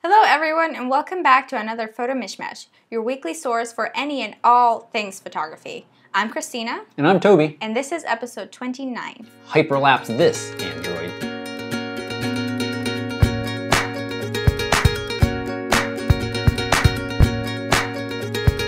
Hello everyone and welcome back to another Photo Mishmash, your weekly source for any and all things photography. I'm Christina. And I'm Toby. And this is episode 29. Hyperlapse this, Android.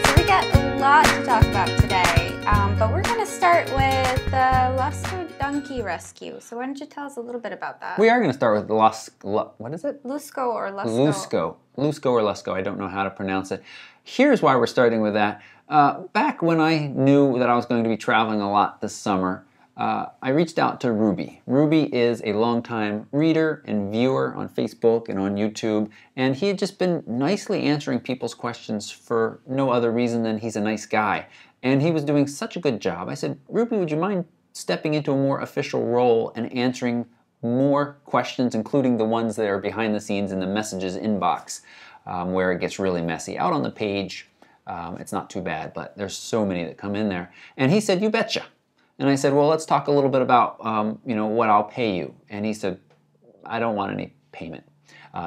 So we got a lot to talk about today, but we're going to start with the Lusco donkey rescue. So why don't you tell us a little bit about that? We are going to start with what is it? Lusco or Lusco? Lusco or Lusco, I don't know how to pronounce it. Here's why we're starting with that. Back when I knew that I was going to be traveling a lot this summer, I reached out to Ruby. Ruby is a longtime reader and viewer on Facebook and on YouTube, and he had just been nicely answering people's questions for no other reason than he's a nice guy. And he was doing such a good job. I said, Ruby, would you mind stepping into a more official role and answering more questions, including the ones that are behind the scenes in the messages inbox, where it gets really messy. Out on the page, it's not too bad, but there's so many that come in there. And he said, you betcha. And I said, well, let's talk a little bit about what I'll pay you. And he said, I don't want any payment.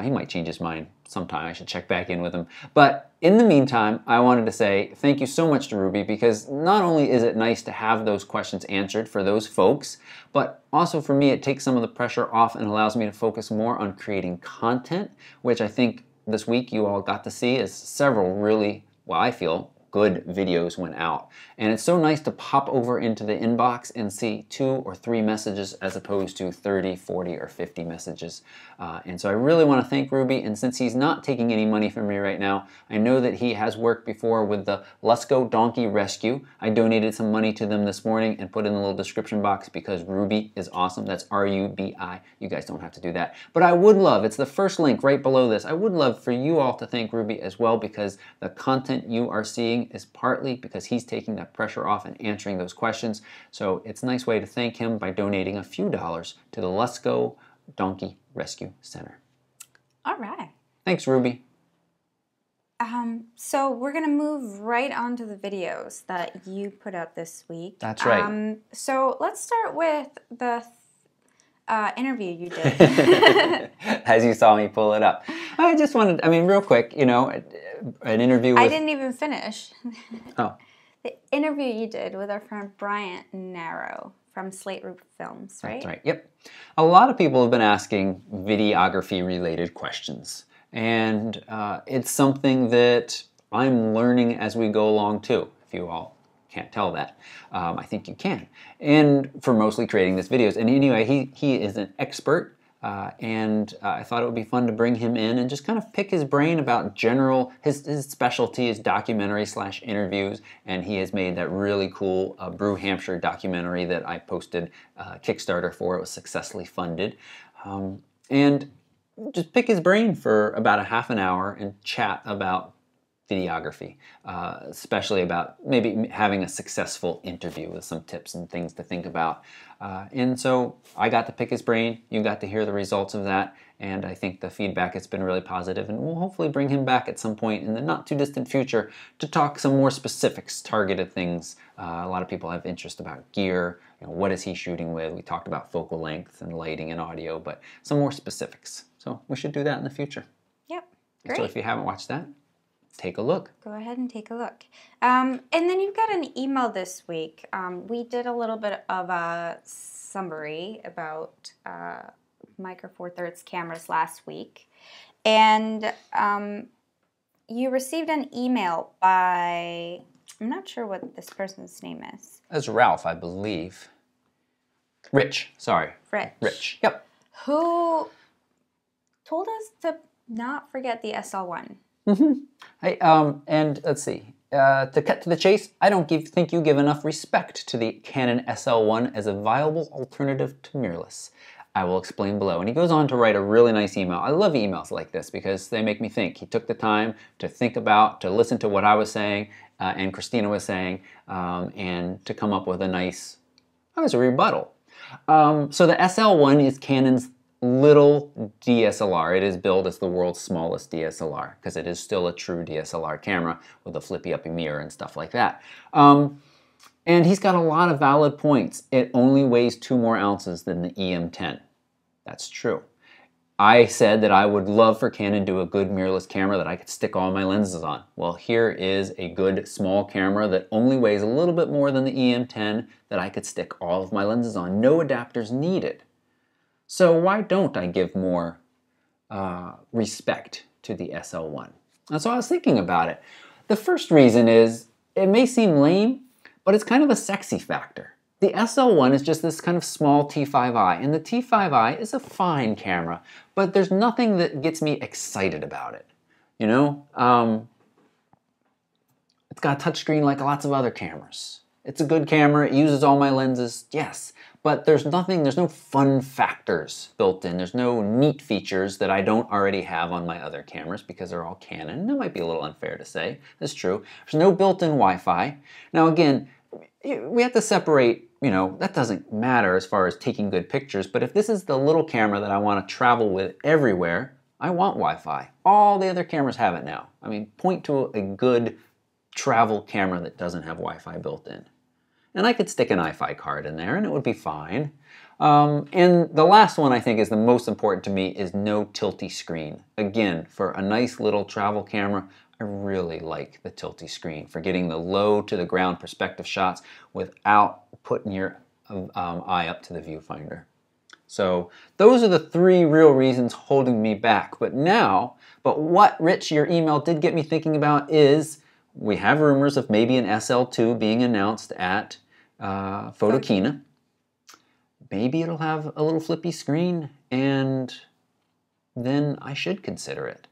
He might change his mind sometime. I should check back in with him. But in the meantime, I wanted to say thank you so much to Ruby, because not only is it nice to have those questions answered for those folks, but also for me it takes some of the pressure off and allows me to focus more on creating content, which I think this week you all got to see as several really, well, I feel, good videos went out. And it's so nice to pop over into the inbox and see 2 or 3 messages as opposed to 30, 40, or 50 messages. And so I really want to thank Ruby, and since he's not taking any money from me right now, I know that he has worked before with the Lusco Donkey Rescue. I donated some money to them this morning and put in the little description box because Ruby is awesome. That's R-U-B-I. You guys don't have to do that. But I would love, it's the first link right below this, I would love for you all to thank Ruby as well, because the content you are seeing is partly because he's taking that pressure off and answering those questions. So it's a nice way to thank him by donating a few dollars to the Lusco Donkey Rescue Center. All right. Thanks, Ruby. So we're going to move right on to the videos that you put out this week. That's right. So let's start with the interview you did. As you saw me pull it up. I just wanted, real quick, an interview with... I didn't even finish. Oh. The interview you did with our friend Bryant Narrow from Slate Roof Films, right? That's right, yep. A lot of people have been asking videography-related questions. And it's something that I'm learning as we go along, too, if you all can't tell that. I think you can. And for mostly creating these videos. And anyway, he is an expert. And I thought it would be fun to bring him in and just kind of pick his brain about general, his specialty is documentary/interviews, and he has made that really cool Brew Hampshire documentary that I posted Kickstarter for. It was successfully funded. And just pick his brain for about a half an hour and chat about videography, especially about maybe having a successful interview with some tips and things to think about. And so I got to pick his brain, you got to hear the results of that, and I think the feedback has been really positive, and we'll hopefully bring him back at some point in the not too distant future to talk some more specifics, targeted things. A lot of people have interest about gear, what is he shooting with? We talked about focal length and lighting and audio, but some more specifics. So we should do that in the future. Yep, great. So if you haven't watched that, take a look. Go ahead and take a look. And then you've got an email this week. We did a little bit of a summary about Micro Four Thirds cameras last week. And you received an email by, I'm not sure what this person's name is. That's Ralph, I believe. Rich, sorry. Rich, yep. Who told us to not forget the SL1. Mm-hmm. Hey, and let's see. To cut to the chase, I don't think you give enough respect to the Canon SL1 as a viable alternative to mirrorless. I will explain below. And he goes on to write a really nice email. I love emails like this because they make me think. He took the time to think about, to listen to what I was saying and Christina was saying, and to come up with a nice, a rebuttal. So the SL1 is Canon's little DSLR. It is billed as the world's smallest DSLR because it is still a true DSLR camera with a flippy uppy mirror and stuff like that. And he's got a lot of valid points. It only weighs 2 more ounces than the EM10. That's true. I said that I would love for Canon to do a good mirrorless camera that I could stick all my lenses on. Well, here is a good small camera that only weighs a little bit more than the EM10 that I could stick all of my lenses on. No adapters needed. So why don't I give more respect to the SL1? And so I was thinking about it. The first reason is, it may seem lame, but it's kind of a sexy factor. The SL1 is just this kind of small T5i, and the T5i is a fine camera, but there's nothing that gets me excited about it. You know, it's got a touchscreen like lots of other cameras. It's a good camera, it uses all my lenses, yes, but there's no fun factors built in. There's no neat features that I don't already have on my other cameras because they're all Canon. That might be a little unfair to say, that's true. There's no built-in Wi-Fi. Now again, we have to separate, you know, that doesn't matter as far as taking good pictures, but if this is the little camera that I want to travel with everywhere, I want Wi-Fi. All the other cameras have it now. I mean, point to a good travel camera that doesn't have Wi-Fi built in. And I could stick an iFi card in there and it would be fine. And the last one I think is the most important to me is no tilty screen. Again, for a nice little travel camera, I really like the tilty screen for getting the low to the ground perspective shots without putting your eye up to the viewfinder. So those are the three real reasons holding me back. But what, Rich, your email did get me thinking about is we have rumors of maybe an SL2 being announced at Photokina. Maybe it'll have a little flippy screen, and then I should consider it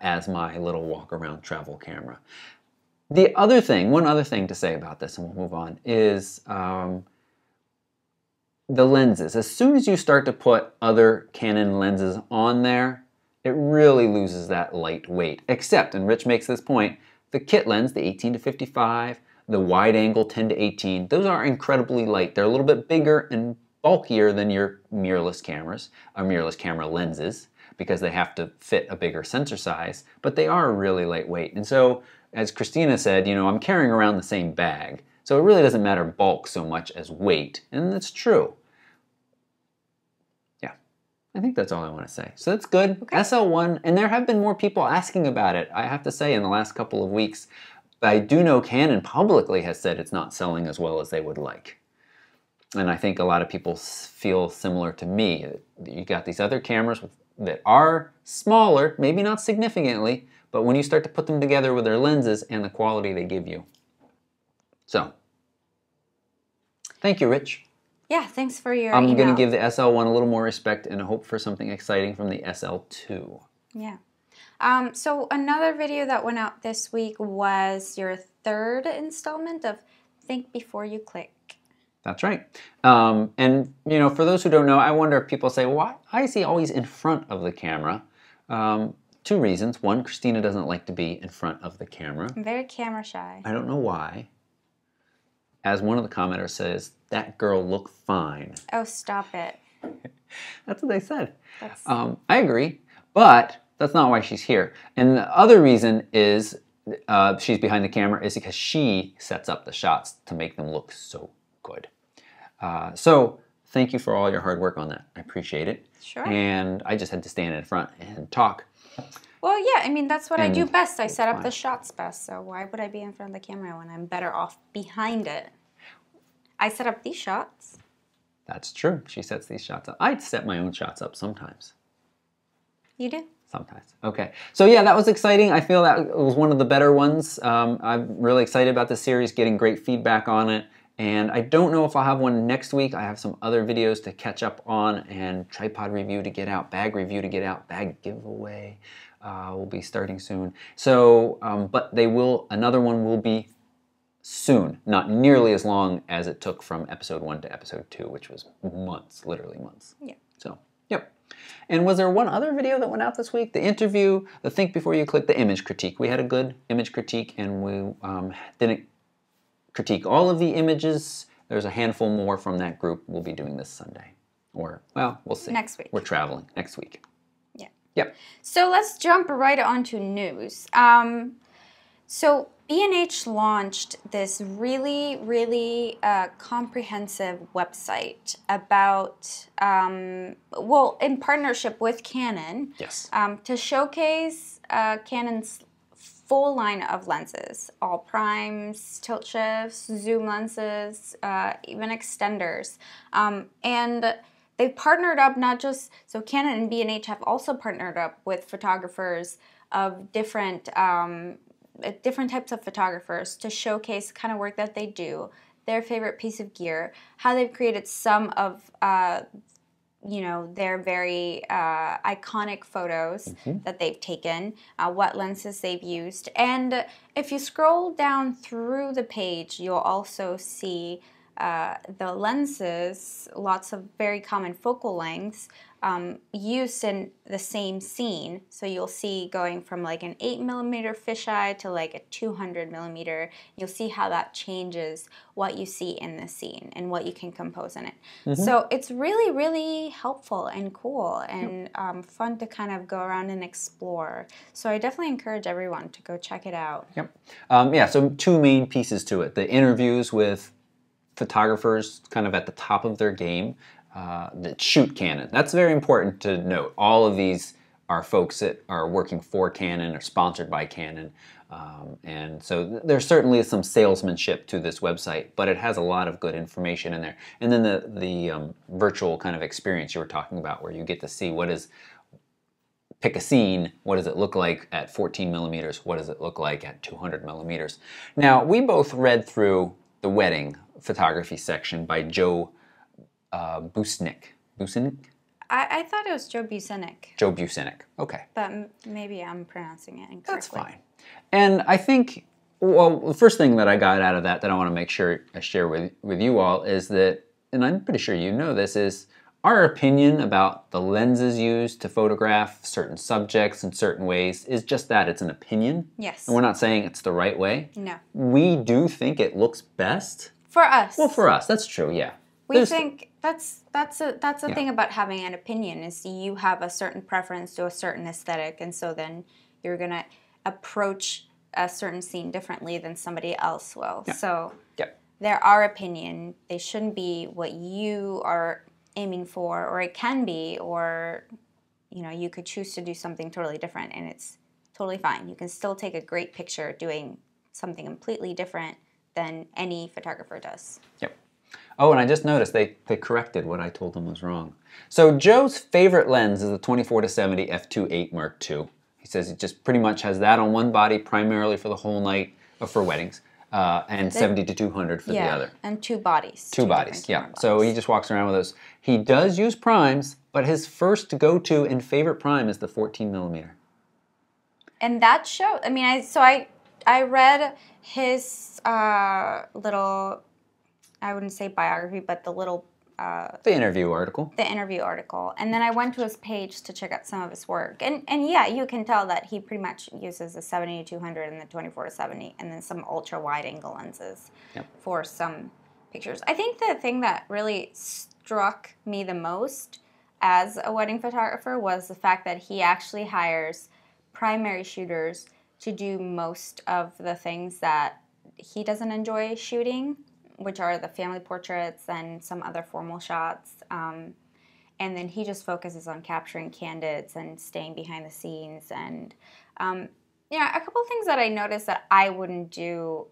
as my little walk-around travel camera. One other thing to say about this, and we'll move on, is the lenses. As soon as you start to put other Canon lenses on there, it really loses that lightweight. Except, and Rich makes this point, the kit lens, the 18-55, the wide angle 10-18, those are incredibly light. They're a little bit bigger and bulkier than your mirrorless cameras, or mirrorless camera lenses, because they have to fit a bigger sensor size, but they are really lightweight. And so, as Christina said, you know, I'm carrying around the same bag, so it really doesn't matter bulk so much as weight, and that's true. Yeah, I think that's all I want to say. So that's good. Okay. SL1, and there have been more people asking about it, I have to say, in the last couple of weeks. I do know Canon publicly has said it's not selling as well as they would like. And I think a lot of people feel similar to me. You got these other cameras that are smaller, maybe not significantly, but when you start to put them together with their lenses and the quality they give you. So, thank you, Rich. Yeah, thanks for your I'm email. going to give the SL1 a little more respect and hope for something exciting from the SL2. Yeah. So another video that went out this week was your third installment of Think Before You Click. That's right. And, you know, for those who don't know, I wonder if people say, why is he always in front of the camera? Two reasons. One, Christina doesn't like to be in front of the camera. I'm very camera shy. I don't know why. As one of the commenters says, that girl looked fine. Oh, stop it. That's what they said. I agree, but that's not why she's here. And the other reason is she's behind the camera is because she sets up the shots to make them look so good. So thank you for all your hard work on that. I appreciate it. Sure. And I just had to stand in front and talk. Well, yeah, I mean, that's what I do best. I set up the shots best, so why would I be in front of the camera when I'm better off behind it? I set up these shots. That's true. She sets these shots up. I set my own shots up sometimes. You do? Sometimes. Okay. So yeah, that was exciting. I feel that was one of the better ones. I'm really excited about the series, getting great feedback on it. And I don't know if I'll have one next week. I have some other videos to catch up on and tripod review to get out, bag review to get out, bag giveaway will be starting soon. So, but another one will be soon, not nearly as long as it took from episode 1 to episode 2, which was months, literally months. Yeah. So, yep. And was there one other video that went out this week? The interview, the Think Before You Click, the image critique. We had a good image critique, and we didn't critique all of the images. There's a handful more from that group we'll be doing this Sunday. Or, well, we'll see. Next week. We're traveling next week. Yeah. Yep. So let's jump right onto news. So B&H launched this really comprehensive website about, well, in partnership with Canon, Yes. To showcase Canon's full line of lenses, all primes, tilt shifts, zoom lenses, even extenders. And they've partnered up not just, so Canon and B&H have also partnered up with photographers of different types of photographers to showcase the kind of work that they do, their favorite piece of gear, how they've created some of their very iconic photos that they've taken, what lenses they've used. And if you scroll down through the page, you'll also see the lenses, lots of very common focal lengths, used in the same scene. So you'll see going from like an 8mm fisheye to like a 200mm. You'll see how that changes what you see in the scene and what you can compose in it. So it's really helpful and cool and fun to kind of go around and explore. So I definitely encourage everyone to go check it out. Yep. Yeah, so two main pieces to it. The interviews with photographers kind of at the top of their game that shoot Canon. That's very important to note. All of these are folks that are working for Canon or sponsored by Canon. And so there's certainly some salesmanship to this website, but it has a lot of good information in there. And then the virtual kind of experience you were talking about, where you get to see pick a scene, what does it look like at 14mm, what does it look like at 200mm. Now, we both read through the wedding photography section by Joe Busnick. Busnick? I thought it was Joe Busenick. Joe Busenick, okay. But maybe I'm pronouncing it incorrectly. That's fine. And I think, well, the first thing that I got out of that I want to make sure I share with you all is that, and I'm pretty sure you know this, is our opinion about the lenses used to photograph certain subjects in certain ways is just that, it's an opinion. Yes. And we're not saying it's the right way. No. We do think it looks best. For us. Well, for us, that's true, yeah. We think that's the thing about having an opinion, is you have a certain preference to a certain aesthetic, and so then you're going to approach a certain scene differently than somebody else will. Yeah. So yeah. They're our opinion. They shouldn't be what you are aiming for, or it can be, or you could choose to do something totally different, and it's totally fine. You can still take a great picture doing something completely different than any photographer does. Yep. Oh, and I just noticed they corrected what I told them was wrong. So Joe's favorite lens is the 24-70 f2.8 Mark II. He says it just pretty much has that on one body, primarily for the whole night, for weddings, and 70-200 for the other. And two bodies. Two bodies, yeah. So he just walks around with those. He does use primes, but his first go-to and favorite prime is the 14mm. And that show, I mean, I read his little, I wouldn't say biography, but the little... the interview article. The interview article. And then I went to his page to check out some of his work. And yeah, you can tell that he pretty much uses the 70-200 and the 24-70 and then some ultra wide angle lenses for some pictures. I think the thing that really struck me the most as a wedding photographer was the fact that he actually hires primary shooters to do most of the things that he doesn't enjoy shooting, which are the family portraits and some other formal shots. And then he just focuses on capturing candidates and staying behind the scenes. And, a couple of things that I noticed that I wouldn't do,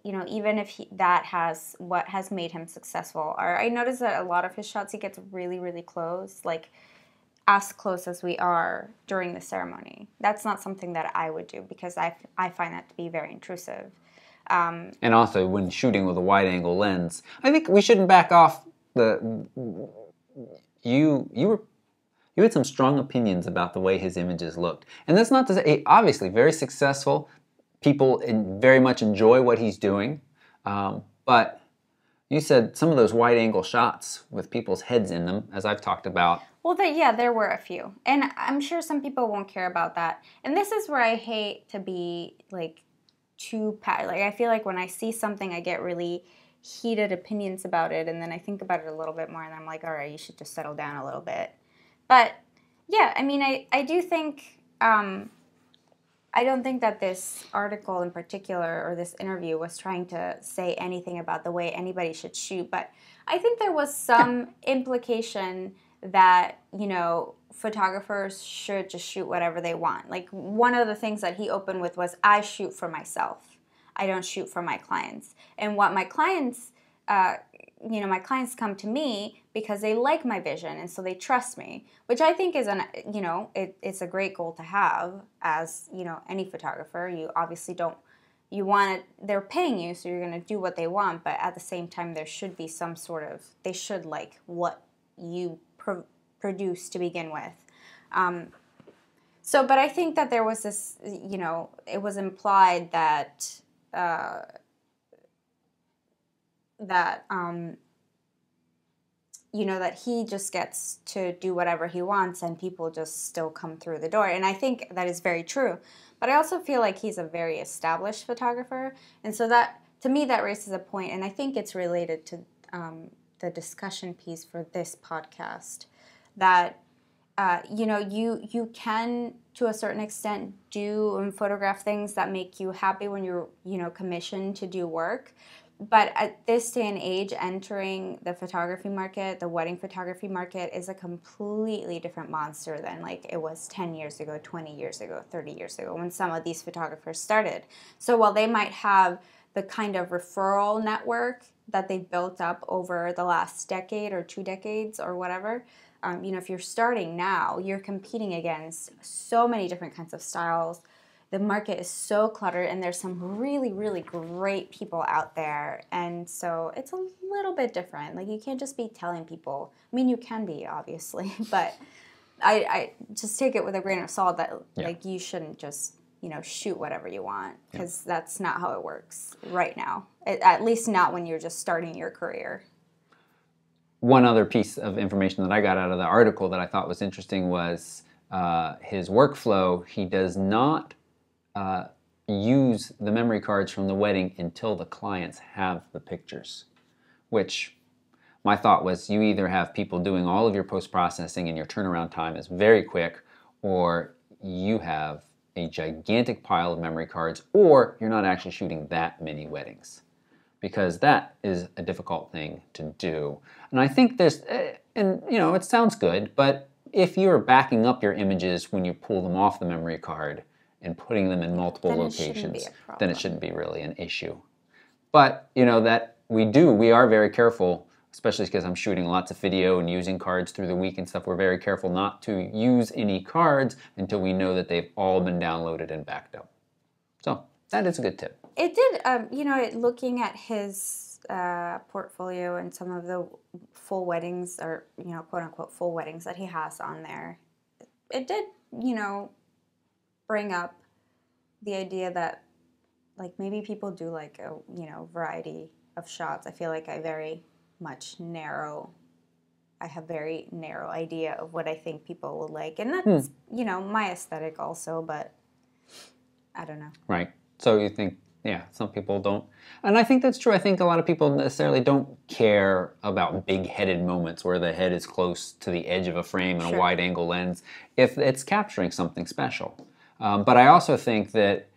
even if that has what has made him successful, are I noticed that a lot of his shots he gets really close, like as close as we are during the ceremony. That's not something that I would do because I find that to be very intrusive. And also, when shooting with a wide-angle lens, I think we shouldn't back off you had some strong opinions about the way his images looked. And that's not to say, obviously, very successful. People very much enjoy what he's doing. But you said some of those wide-angle shots with people's heads in them, as I've talked about. Well, there were a few. And I'm sure some people won't care about that. And this is where I hate to be, I feel like when I see something, I get really heated opinions about it, and then I think about it a little bit more, and I'm like, all right, you should just settle down a little bit. But yeah, I mean, I do think I don't think that this article in particular or this interview was trying to say anything about the way anybody should shoot, but I think there was some implication that, you know, photographers should just shoot whatever they want. Like, one of the things that he opened with was, I shoot for myself. I don't shoot for my clients. And what my clients, you know, my clients come to me because they like my vision and so they trust me, which I think is, you know, it's a great goal to have as, you know, any photographer. You obviously don't, you want it, they're paying you, so you're going to do what they want, but at the same time, there should be some sort of, they should like what you produce to begin with. So, but I think that there was this, you know, it was implied that, you know, that he just gets to do whatever he wants and people just still come through the door. And I think that is very true. But I also feel like he's a very established photographer. And so that, to me, that raises a point. And I think it's related to the discussion piece for this podcast, that, you know, you can, to a certain extent, do and photograph things that make you happy when you're, you know, commissioned to do work. But at this day and age, entering the photography market, the wedding photography market, is a completely different monster than like it was 10 years ago, 20 years ago, 30 years ago, when some of these photographers started. So while they might have the kind of referral network that they built up over the last decade or 2 decades or whatever, you know, if you're starting now, you're competing against so many different kinds of styles. The market is so cluttered, and there's some really, really great people out there. And so it's a little bit different. Like, you can't just be telling people. I mean, you can be, obviously, but I just take it with a grain of salt that, like, you shouldn't just, you know, shoot whatever you want, because that's not how it works right now. At least not when you're just starting your career. One other piece of information that I got out of the article that I thought was interesting was his workflow. He does not use the memory cards from the wedding until the clients have the pictures, which my thought was, you either have people doing all of your post-processing and your turnaround time is very quick, or you have a gigantic pile of memory cards, or you're not actually shooting that many weddings, because that is a difficult thing to do. And I think there's, and you know, it sounds good, but if you're backing up your images when you pull them off the memory card and putting them in multiple locations, then it shouldn't be really an issue. But, you know, that we are very careful, especially because I'm shooting lots of video and using cards through the week and stuff. We're very careful not to use any cards until we know that they've all been downloaded and backed up. So that is a good tip. It did, you know, looking at his portfolio and some of the full weddings, or, you know, quote unquote full weddings that he has on there, it did, you know, bring up the idea that, like, maybe people do like a, you know, variety of shots. I feel like I have very narrow idea of what I think people will like, and that's you know, my aesthetic also, but I don't know. Right. So you think, yeah, some people don't, and I think that's true. I think a lot of people necessarily don't care about big-headed moments where the head is close to the edge of a frame and a wide-angle lens if it's capturing something special. But I also think that,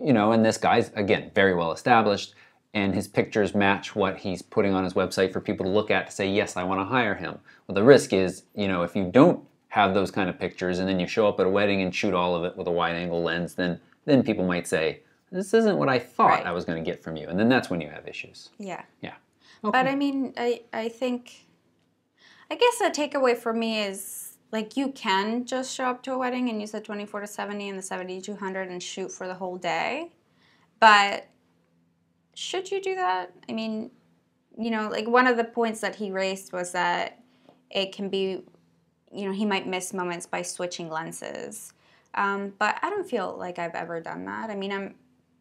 you know, and this guy's, again, very well established, and his pictures match what he's putting on his website for people to look at to say, yes, I want to hire him. Well, the risk is, you know, if you don't have those kind of pictures and then you show up at a wedding and shoot all of it with a wide-angle lens, then people might say, this isn't what I thought I was going to get from you. And then that's when you have issues. Yeah. Yeah. Okay. But I mean, I think, I guess the takeaway for me is, like, you can just show up to a wedding and use the 24-70 and the 70-200 and shoot for the whole day. But should you do that? I mean, you know, like, one of the points that he raised was that it can be, you know, he might miss moments by switching lenses. But I don't feel like I've ever done that. I mean,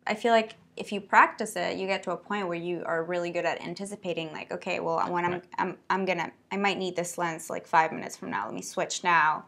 I feel like if you practice it, you get to a point where you are really good at anticipating, like, okay, well, when I might need this lens like 5 minutes from now. Let me switch now.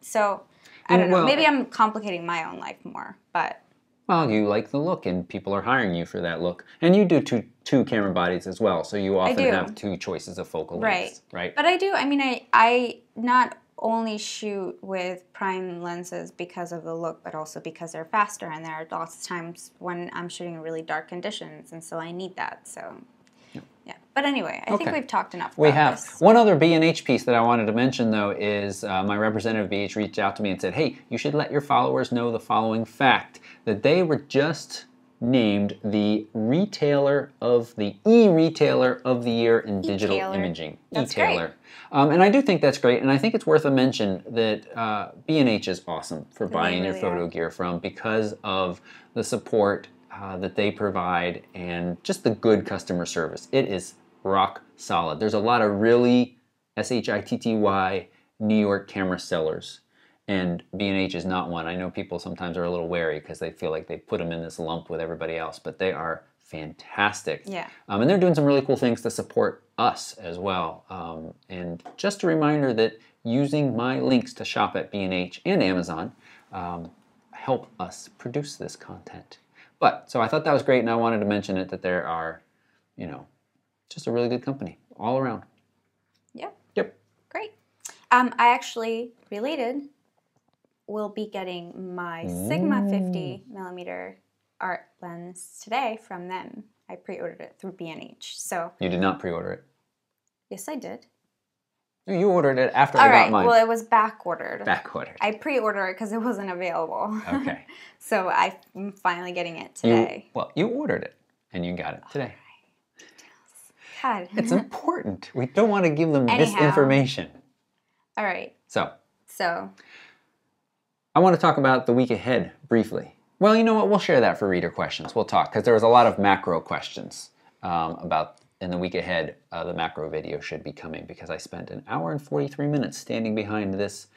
So I don't know. Well, maybe I'm complicating my own life more, but. Well, you like the look, and people are hiring you for that look. And you do two camera bodies as well, so you often have 2 choices of focal lengths, right? But I do. I mean, I not only shoot with prime lenses because of the look, but also because they're faster, and there are lots of times when I'm shooting in really dark conditions, and so I need that. So, yeah. But anyway, I think we've talked enough about this. One other B&H piece that I wanted to mention, though, is my representative B&H reached out to me and said, hey, you should let your followers know the following fact, that they were just named the retailer of the e-retailer of the year in digital imaging. That's great. And I do think that's great, and I think it's worth a mention that B&H is awesome for buying your photo gear from because of the support that they provide and just the good customer service. It is rock solid. There's a lot of really SHITTY New York camera sellers, and B&H is not one. I know people sometimes are a little wary because they feel like they put them in this lump with everybody else, but they are fantastic. Yeah. And they're doing some really cool things to support us as well. And just a reminder that using my links to shop at B&H and Amazon help us produce this content. So I thought that was great, and I wanted to mention it, that there are, you know, just a really good company all around. Yep. Great. I actually, related, will be getting my Sigma 50mm art lens today from them. I pre-ordered it through B&H. So you did not pre-order it? Yes, I did. You ordered it after I got mine. Well, it was back-ordered. Back-ordered. I pre-ordered it because it wasn't available. Okay. So I'm finally getting it today. You ordered it, and you got it today. God. It's important. We don't want to give them misinformation. All right. So. I want to talk about the week ahead briefly. Well, you know what? We'll share that for reader questions. We'll talk, because there was a lot of macro questions about in the week ahead. The macro video should be coming, because I spent an hour and 43 minutes standing behind this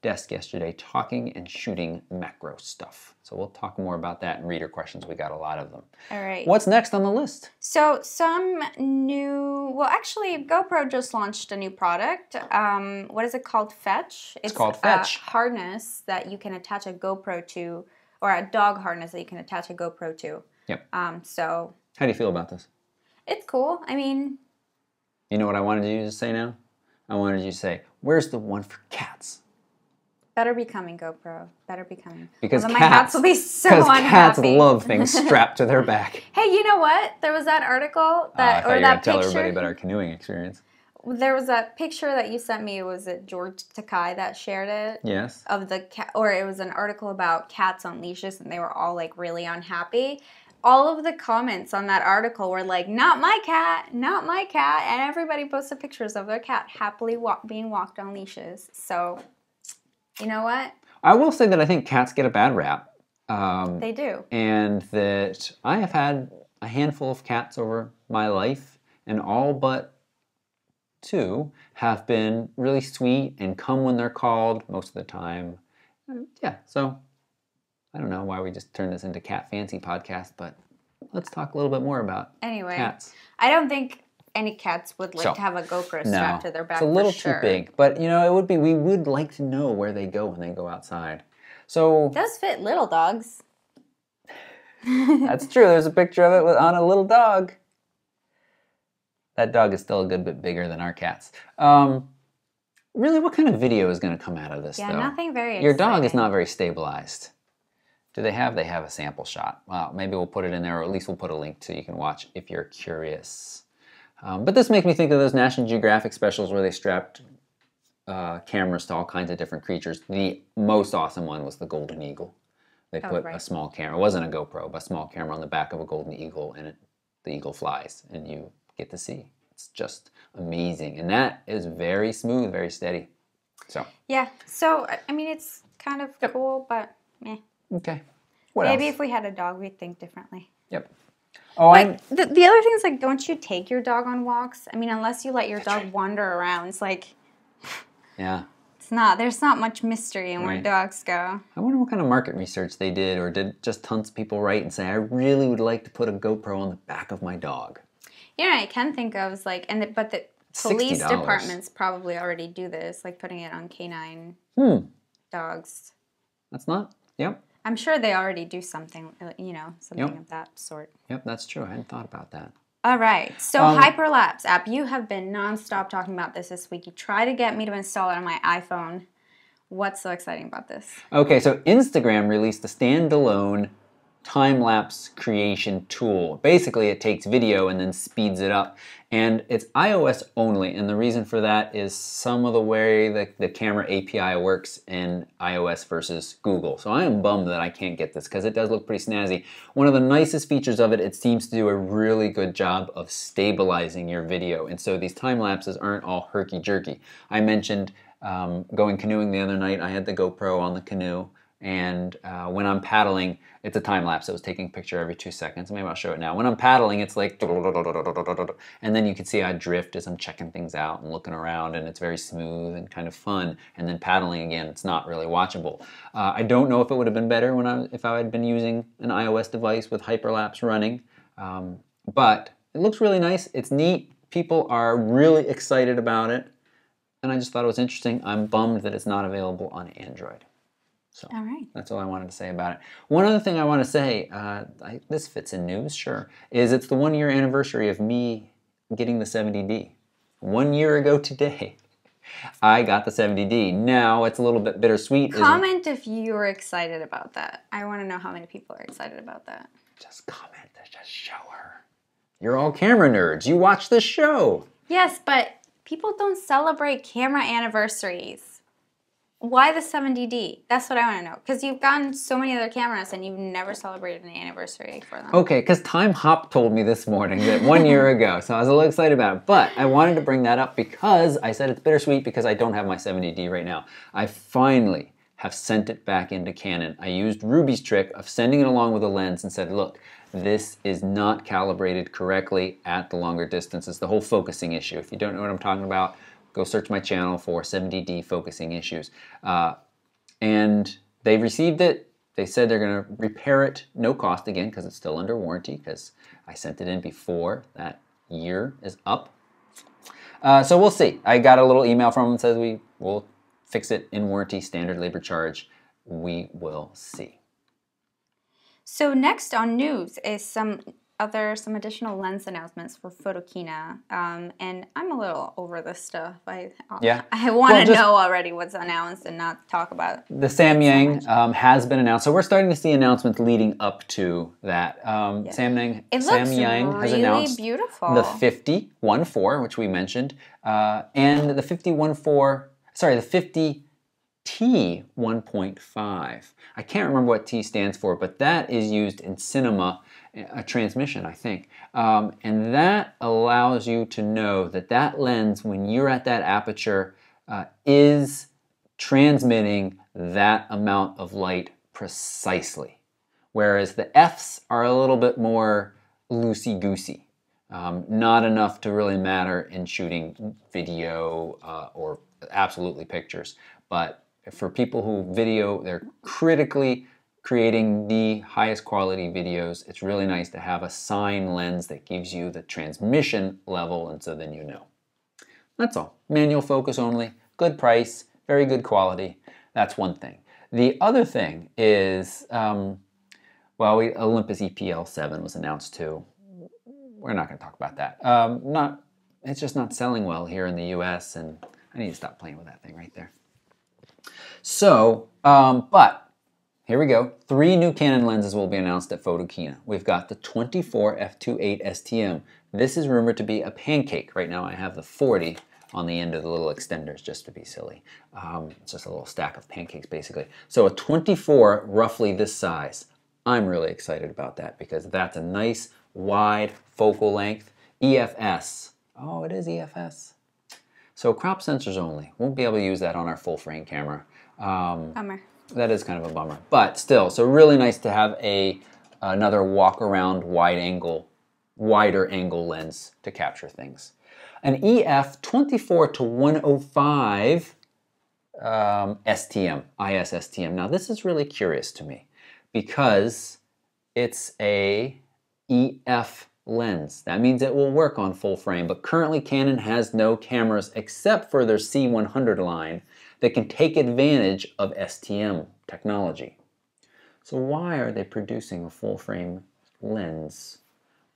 desk yesterday talking and shooting macro stuff. So we'll talk more about that in reader questions. We got a lot of them. All right. What's next on the list? So some new, well, actually GoPro just launched a new product. What is it called? Fetch? It's called Fetch. A harness that you can attach a GoPro to, or a dog harness that you can attach a GoPro to. Yep. So. How do you feel about this? It's cool. I mean. You know what I wanted you to say now? I wanted you to say, where's the one for cats? Better be coming, GoPro. Better be coming. Because my cats will be so unhappy. Cats love things strapped to their back. Hey, you know what? There was that article that, I thought you were going to tell everybody about our canoeing experience. There was a picture that you sent me. Was it George Takai that shared it? Yes. Of the cat, or it was an article about cats on leashes, and they were all like really unhappy. All of the comments on that article were like, "Not my cat, not my cat," and everybody posted pictures of their cat happily being walked on leashes. So. You know what? I will say that I think cats get a bad rap. They do. And that I have had a handful of cats over my life, and all but 2 have been really sweet and come when they're called most of the time. Yeah, so I don't know why we just turned this into Cat Fancy podcast, but let's talk a little bit more about cats. I don't think any cats would like to have a GoPro strapped to their back. It's a little too big, but you know, it would be. We would like to know where they go when they go outside. So it does fit little dogs. That's true. There's a picture of it on a little dog. That dog is still a good bit bigger than our cats. Really, what kind of video is going to come out of this? Yeah, though? Nothing very exciting. Your dog is not very stabilized. Do they have? They have a sample shot. Well, maybe we'll put it in there, or at least we'll put a link so you can watch if you're curious. But this makes me think of those National Geographic specials where they strapped cameras to all kinds of different creatures. The most awesome one was the golden eagle. They put a small camera, it wasn't a GoPro, but a small camera on the back of a golden eagle, and the eagle flies, and you get to see. It's just amazing. And that is very smooth, very steady. So. Yeah, so, I mean, it's kind of cool, but meh. Okay. Maybe if we had a dog, we'd think differently. Yep. Oh, like, the other thing is, like, don't you take your dog on walks? I mean, unless you let your dog wander around, it's like... Yeah. There's not much mystery in where dogs go. I wonder what kind of market research they did, or did just tons of people write and say, I really would like to put a GoPro on the back of my dog. You know, I can think of is like, but the police departments probably already do this, like putting it on canine dogs. That's not, yep. I'm sure they already do something, you know, something of that sort. Yep, that's true. I hadn't thought about that. All right. So Hyperlapse app, you have been nonstop talking about this week. You tried to get me to install it on my iPhone. What's so exciting about this? Okay, so Instagram released a standalone time-lapse creation tool. Basically, it takes video and then speeds it up. And it's iOS only, and the reason for that is some of the way the camera API works in iOS versus Google. So I am bummed that I can't get this because it does look pretty snazzy. One of the nicest features of it, it seems to do a really good job of stabilizing your video. And so these time-lapses aren't all herky-jerky. I mentioned going canoeing the other night. I had the GoPro on the canoe. And when I'm paddling, it's a time lapse. It was taking a picture every 2 seconds. Maybe I'll show it now. When I'm paddling, it's like, and then you can see I drift as I'm checking things out and looking around, and it's very smooth and kind of fun. And then paddling again, it's not really watchable. I don't know if it would have been better if I had been using an iOS device with Hyperlapse running, but it looks really nice. It's neat. People are really excited about it, and I just thought it was interesting. I'm bummed that it's not available on Android. So all right. That's all I wanted to say about it. One other thing I want to say, this fits in news, sure, is it's the 1 year anniversary of me getting the 70D. 1 year ago today, I got the 70D. Now it's a little bit bittersweet. Comment if you're excited about that. I want to know how many people are excited about that. Just comment, just show her. You're all camera nerds. You watch the show. Yes, but people don't celebrate camera anniversaries. Why the 70D? That's what I want to know. Because you've gotten so many other cameras and you've never celebrated an anniversary for them. Okay, because Time Hop told me this morning that 1 year ago, so I was a little excited about it. But I wanted to bring that up because I said it's bittersweet because I don't have my 70D right now. I finally have sent it back into Canon. I used Ruby's trick of sending it along with a lens and said, look, this is not calibrated correctly at the longer distances. The whole focusing issue. If you don't know what I'm talking about, go search my channel for 70D focusing issues. And they received it. They said they're going to repair it, no cost again, because it's still under warranty, because I sent it in before that year is up. So we'll see. I got a little email from them that says we will fix it in warranty, standard labor charge. We will see. So next on news is some additional lens announcements for Photokina, and I'm a little over this stuff. I want to know already what's announced and not talk about it. The Samyang has been announced, so we're starting to see announcements leading up to that. Samyang has announced beautiful. The 50-1.4, which we mentioned, and the 50T 1.5. I can't remember what T stands for, but that is used in cinema, a transmission, I think. And that allows you to know that that lens, when you're at that aperture, is transmitting that amount of light precisely. Whereas the Fs are a little bit more loosey-goosey. Not enough to really matter in shooting video or absolutely pictures. But for people who video, they're critically creating the highest quality videos. It's really nice to have a sign lens that gives you the transmission level, and so then you know. That's all. Manual focus only, good price, very good quality. That's one thing. The other thing is, Olympus EPL7 was announced too. We're not going to talk about that. It's just not selling well here in the US, and I need to stop playing with that thing right there. So, but here we go. 3 new Canon lenses will be announced at Photokina. We've got the 24 f2.8 STM. This is rumored to be a pancake. Right now I have the 40 on the end of the little extenders just to be silly. It's just a little stack of pancakes basically. So a 24, roughly this size. I'm really excited about that because that's a nice wide focal length. EF-S. Oh, it is EF-S. So crop sensors only. Won't be able to use that on our full frame camera. Bummer. That is kind of a bummer, but still, so really nice to have another walk-around wider angle lens to capture things. An EF 24-105 STM, IS STM. Now this is really curious to me because it's a EF lens. That means it will work on full frame, but currently Canon has no cameras except for their C100 line that can take advantage of STM technology. So why are they producing a full frame lens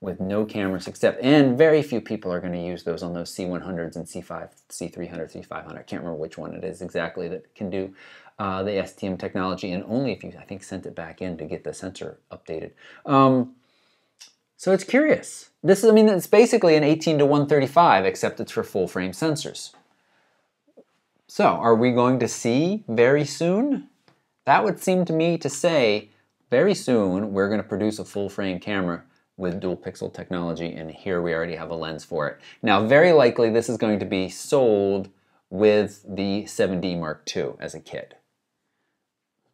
with no cameras except, and very few people are going to use those on those C100s and C5, C300, C500. I can't remember which one it is exactly that can do the STM technology, and only if you, I think, sent it back in to get the sensor updated. So it's curious. This is, I mean, it's basically an 18 to 135, except it's for full frame sensors. So are we going to see very soon? That would seem to me to say very soon we're going to produce a full frame camera with dual pixel technology, and here we already have a lens for it. Now, very likely this is going to be sold with the 7D Mark II as a kit.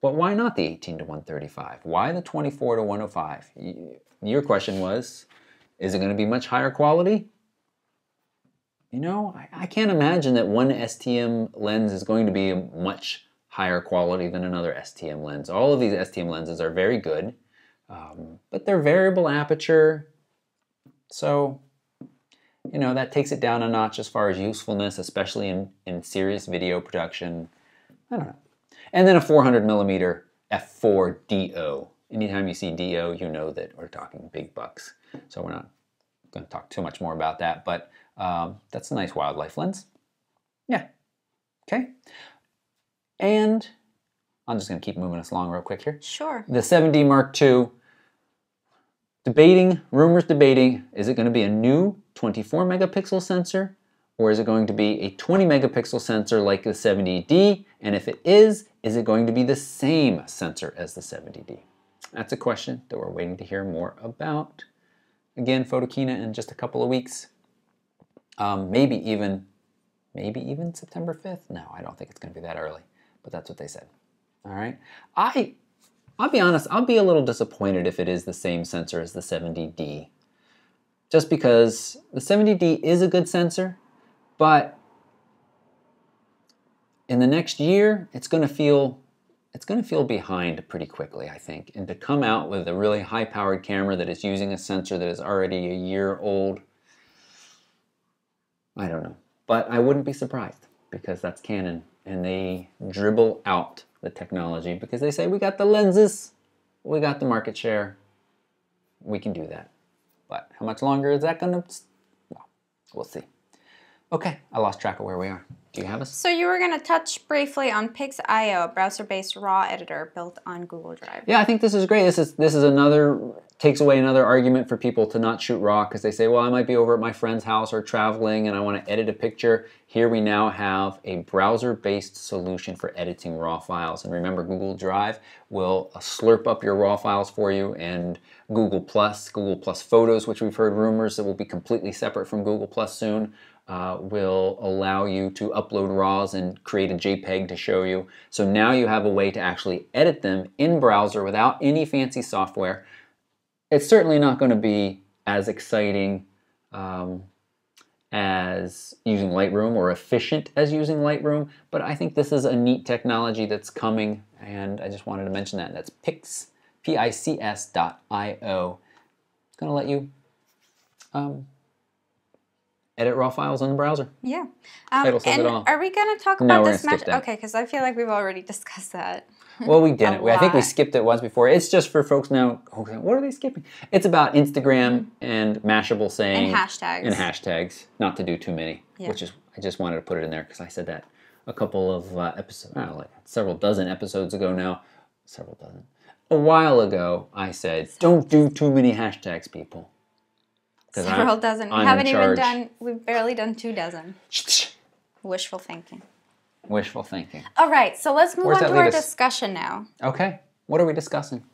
But why not the 18 to 135? Why the 24 to 105? Your question was, is it going to be much higher quality? You know, I can't imagine that one STM lens is going to be much higher quality than another STM lens. All of these STM lenses are very good. But they're variable aperture, so you know that takes it down a notch as far as usefulness, especially in serious video production. I don't know. And then a 400mm f4 DO. Anytime you see DO, you know that we're talking big bucks. So we're not going to talk too much more about that, but that's a nice wildlife lens. Yeah. Okay. And I'm just going to keep moving us along real quick here. Sure. The 7D Mark II. Rumors debating, is it going to be a new 24 megapixel sensor, or is it going to be a 20 megapixel sensor like the 70D? And if it is it going to be the same sensor as the 70D? That's a question that we're waiting to hear more about. Again, Photokina in just a couple of weeks. Maybe even September 5th. No, I don't think it's going to be that early, but that's what they said. All right. I'll be honest, I'll be a little disappointed if it is the same sensor as the 70D. Just because the 70D is a good sensor, but in the next year, it's going to feel behind pretty quickly, I think. And to come out with a really high-powered camera that is using a sensor that is already a year old, I don't know. But I wouldn't be surprised, because that's Canon, and they dribble out the technology because they say, we got the lenses, we got the market share, we can do that. But how much longer is that going to, well, we'll see. Okay, I lost track of where we are. Do you have us? So you were going to touch briefly on Pix.io, a browser-based RAW editor built on Google Drive. Yeah, I think this is great. This is another, takes away another argument for people to not shoot RAW, because they say, well, I might be over at my friend's house or traveling and I want to edit a picture. Here we now have a browser-based solution for editing RAW files. And remember, Google Drive will slurp up your RAW files for you, and Google Plus Photos, which we've heard rumors that will be completely separate from Google Plus soon, will allow you to upload RAWs and create a JPEG to show you. So now you have a way to actually edit them in browser without any fancy software. It's certainly not going to be as exciting as using Lightroom, or efficient as using Lightroom, but I think this is a neat technology that's coming, and I just wanted to mention that. That's Pics, Pics.io. It's going to let you edit RAW files in the browser. Yeah. Title says it all. Are we going to talk about this match? Okay, because I feel like we've already discussed that. Well, we didn't. I think we skipped it once before. It's just for folks now. Okay, what are they skipping? It's about Instagram and Mashable saying and hashtags. And hashtags. Not to do too many. Yeah. Which is, I just wanted to put it in there because I said that a couple of episodes, like several dozen episodes ago now. Several dozen. A while ago, I said, don't do too many hashtags, people. Several dozen. We haven't even done. We've barely done 2 dozen. Wishful thinking. Wishful thinking. All right, so let's move on to our discussion now. Okay, what are we discussing?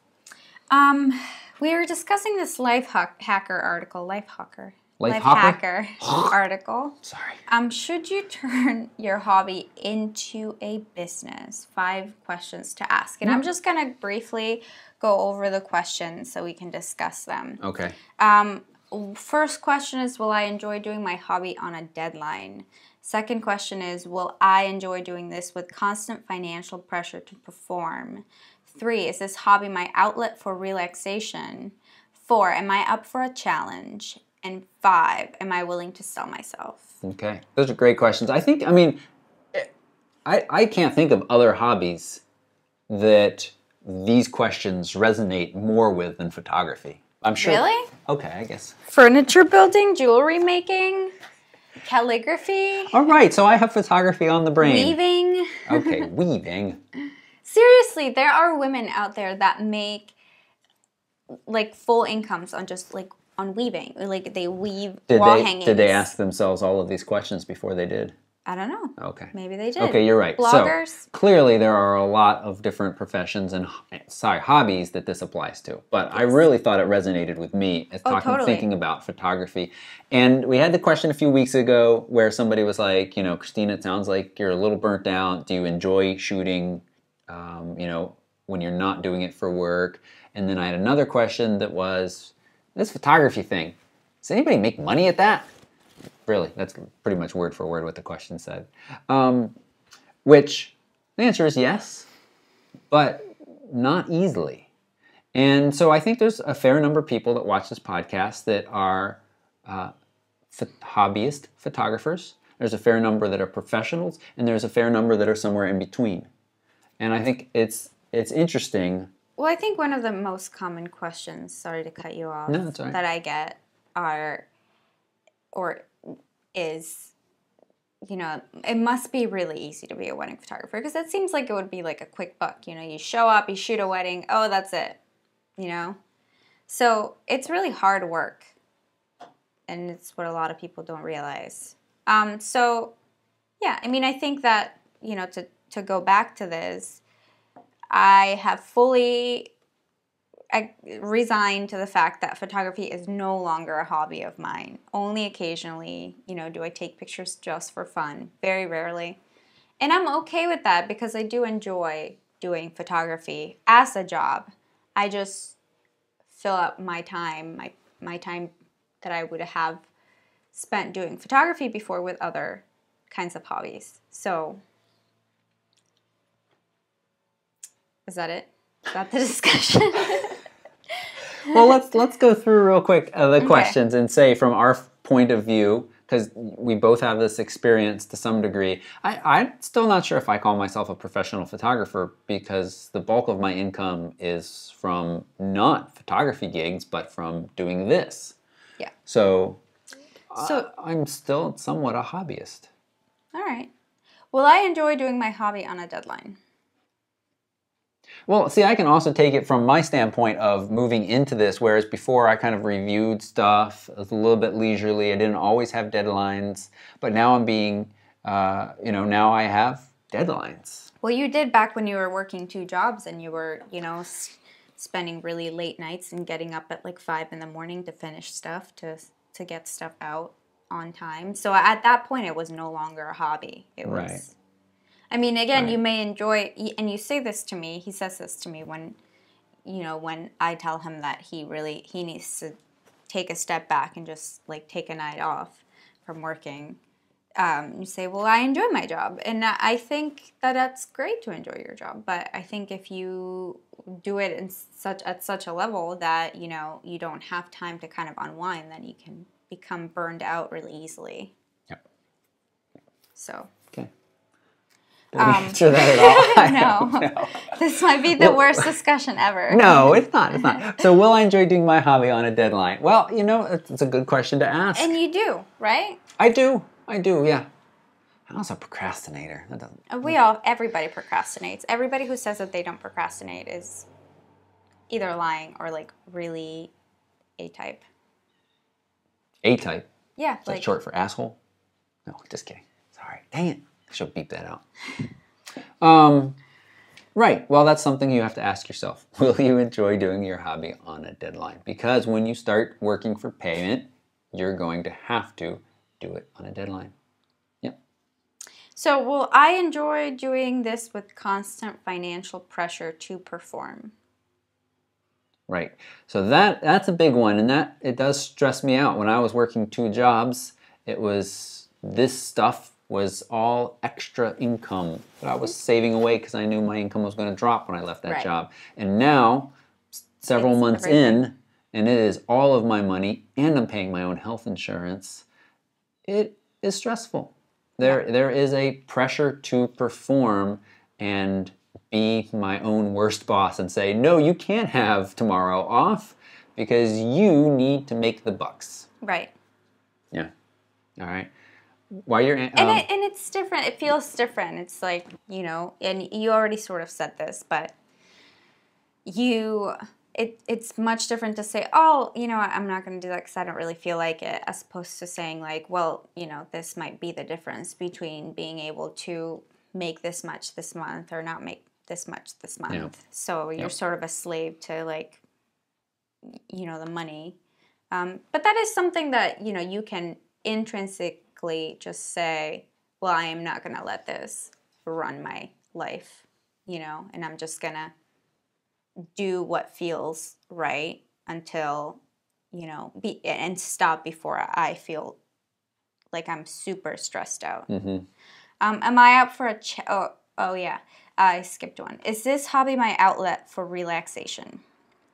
We are discussing this life hacker article. Life Hacker article. Sorry. Should you turn your hobby into a business? 5 questions to ask, and I'm just gonna briefly go over the questions so we can discuss them. Okay. First question is, will I enjoy doing my hobby on a deadline? Second question is, will I enjoy doing this with constant financial pressure to perform? 3, is this hobby my outlet for relaxation? 4, am I up for a challenge? And 5, am I willing to sell myself? Okay, those are great questions. I can't think of other hobbies that these questions resonate more with than photography. I'm sure. Really? Okay, I guess. Furniture building, jewelry making, calligraphy. All right, so I have photography on the brain. Weaving. Okay, weaving. Seriously, there are women out there that make like full incomes on just like on weaving. Like they weave wall hangings. Did they ask themselves all of these questions before they did? I don't know. Okay. Maybe they did. Okay, you're right. Bloggers. So clearly there are a lot of different professions and hobbies that this applies to. But yes. I really thought it resonated with me as thinking about photography. And we had the question a few weeks ago where somebody was like, you know, Christina, it sounds like you're a little burnt out. Do you enjoy shooting, you know, when you're not doing it for work? And then I had another question that was, this photography thing, does anybody make money at that? Really, that's pretty much word for word what the question said. Which, the answer is yes, but not easily. And so I think there's a fair number of people that watch this podcast that are hobbyist photographers. There's a fair number that are professionals, and there's a fair number that are somewhere in between. And I think it's interesting. Well, I think one of the most common questions, sorry to cut you off, no, that's all right, that I get is, you know, it must be really easy to be a wedding photographer because it seems like it would be like a quick buck. You know, you show up, you shoot a wedding, oh, that's it, you know? So it's really hard work, and it's what a lot of people don't realize. So, yeah, I mean, I think that, you know, to go back to this, I have fully resigned to the fact that photography is no longer a hobby of mine. Only occasionally, you know, do I take pictures just for fun. Very rarely. And I'm okay with that because I do enjoy doing photography as a job. I just fill up my time, my time that I would have spent doing photography before with other kinds of hobbies. So, is that it? Is that the discussion? Well, let's go through real quick the questions and say from our point of view, because we both have this experience to some degree. I'm still not sure if I call myself a professional photographer because the bulk of my income is from not photography gigs, but from doing this. Yeah. So I'm still somewhat a hobbyist. All right. Well, I enjoy doing my hobby on a deadline. Well, see, I can also take it from my standpoint of moving into this, whereas before I kind of reviewed stuff, it was a little bit leisurely, I didn't always have deadlines, but now I'm being, you know, now I have deadlines. Well, you did back when you were working 2 jobs and you were, you know, spending really late nights and getting up at like 5 in the morning to finish stuff, to get stuff out on time. So at that point, it was no longer a hobby. It was... Right. I mean, again, you may enjoy, and you say this to me, he says this to me when, you know, when I tell him that he needs to take a step back and just, like, take a night off from working. You say, well, I enjoy my job. And I think that that's great to enjoy your job. But I think if you do it at such a level that, you know, you don't have time to kind of unwind, then you can become burned out really easily. Yep. So... Did we answer that at all? No. This might be the worst discussion ever. No, it's not. It's not. So will I enjoy doing my hobby on a deadline? Well, you know, it's a good question to ask. And you do, right? I do, yeah. I'm also a procrastinator. That doesn't... Everybody procrastinates. Everybody who says that they don't procrastinate is either lying or like really A-type. A-type? Yeah. Is that short for asshole? No, just kidding. Sorry. Dang it. I should beep that out. Right. Well, that's something you have to ask yourself. Will you enjoy doing your hobby on a deadline? Because when you start working for payment, you're going to have to do it on a deadline. Yep. So, will I enjoy doing this with constant financial pressure to perform? Right. So that's a big one, and that it does stress me out. When I was working 2 jobs, it was this stuff was all extra income that I was saving away because I knew my income was going to drop when I left that job. And now, several months in, and it is all of my money, and I'm paying my own health insurance, it is stressful. There is a pressure to perform and be my own worst boss and say, no, you can't have tomorrow off because you need to make the bucks. Right. Yeah. All right. While you're and it's different. It feels different. It's like, you know, and you already sort of said this, but it's much different to say, oh, you know, I'm not going to do that because I don't really feel like it, as opposed to saying like, well, you know, this might be the difference between being able to make this much this month or not make this much this month. Yep. So you're Yep. sort of a slave to, like, you know, the money. But that is something that, you know, you can intrinsically just say, well, I am not going to let this run my life, you know, and I'm just going to do what feels right until, you know, and stop before I feel like I'm super stressed out. Mm-hmm. Am I up for a oh yeah, I skipped one. Is this hobby my outlet for relaxation?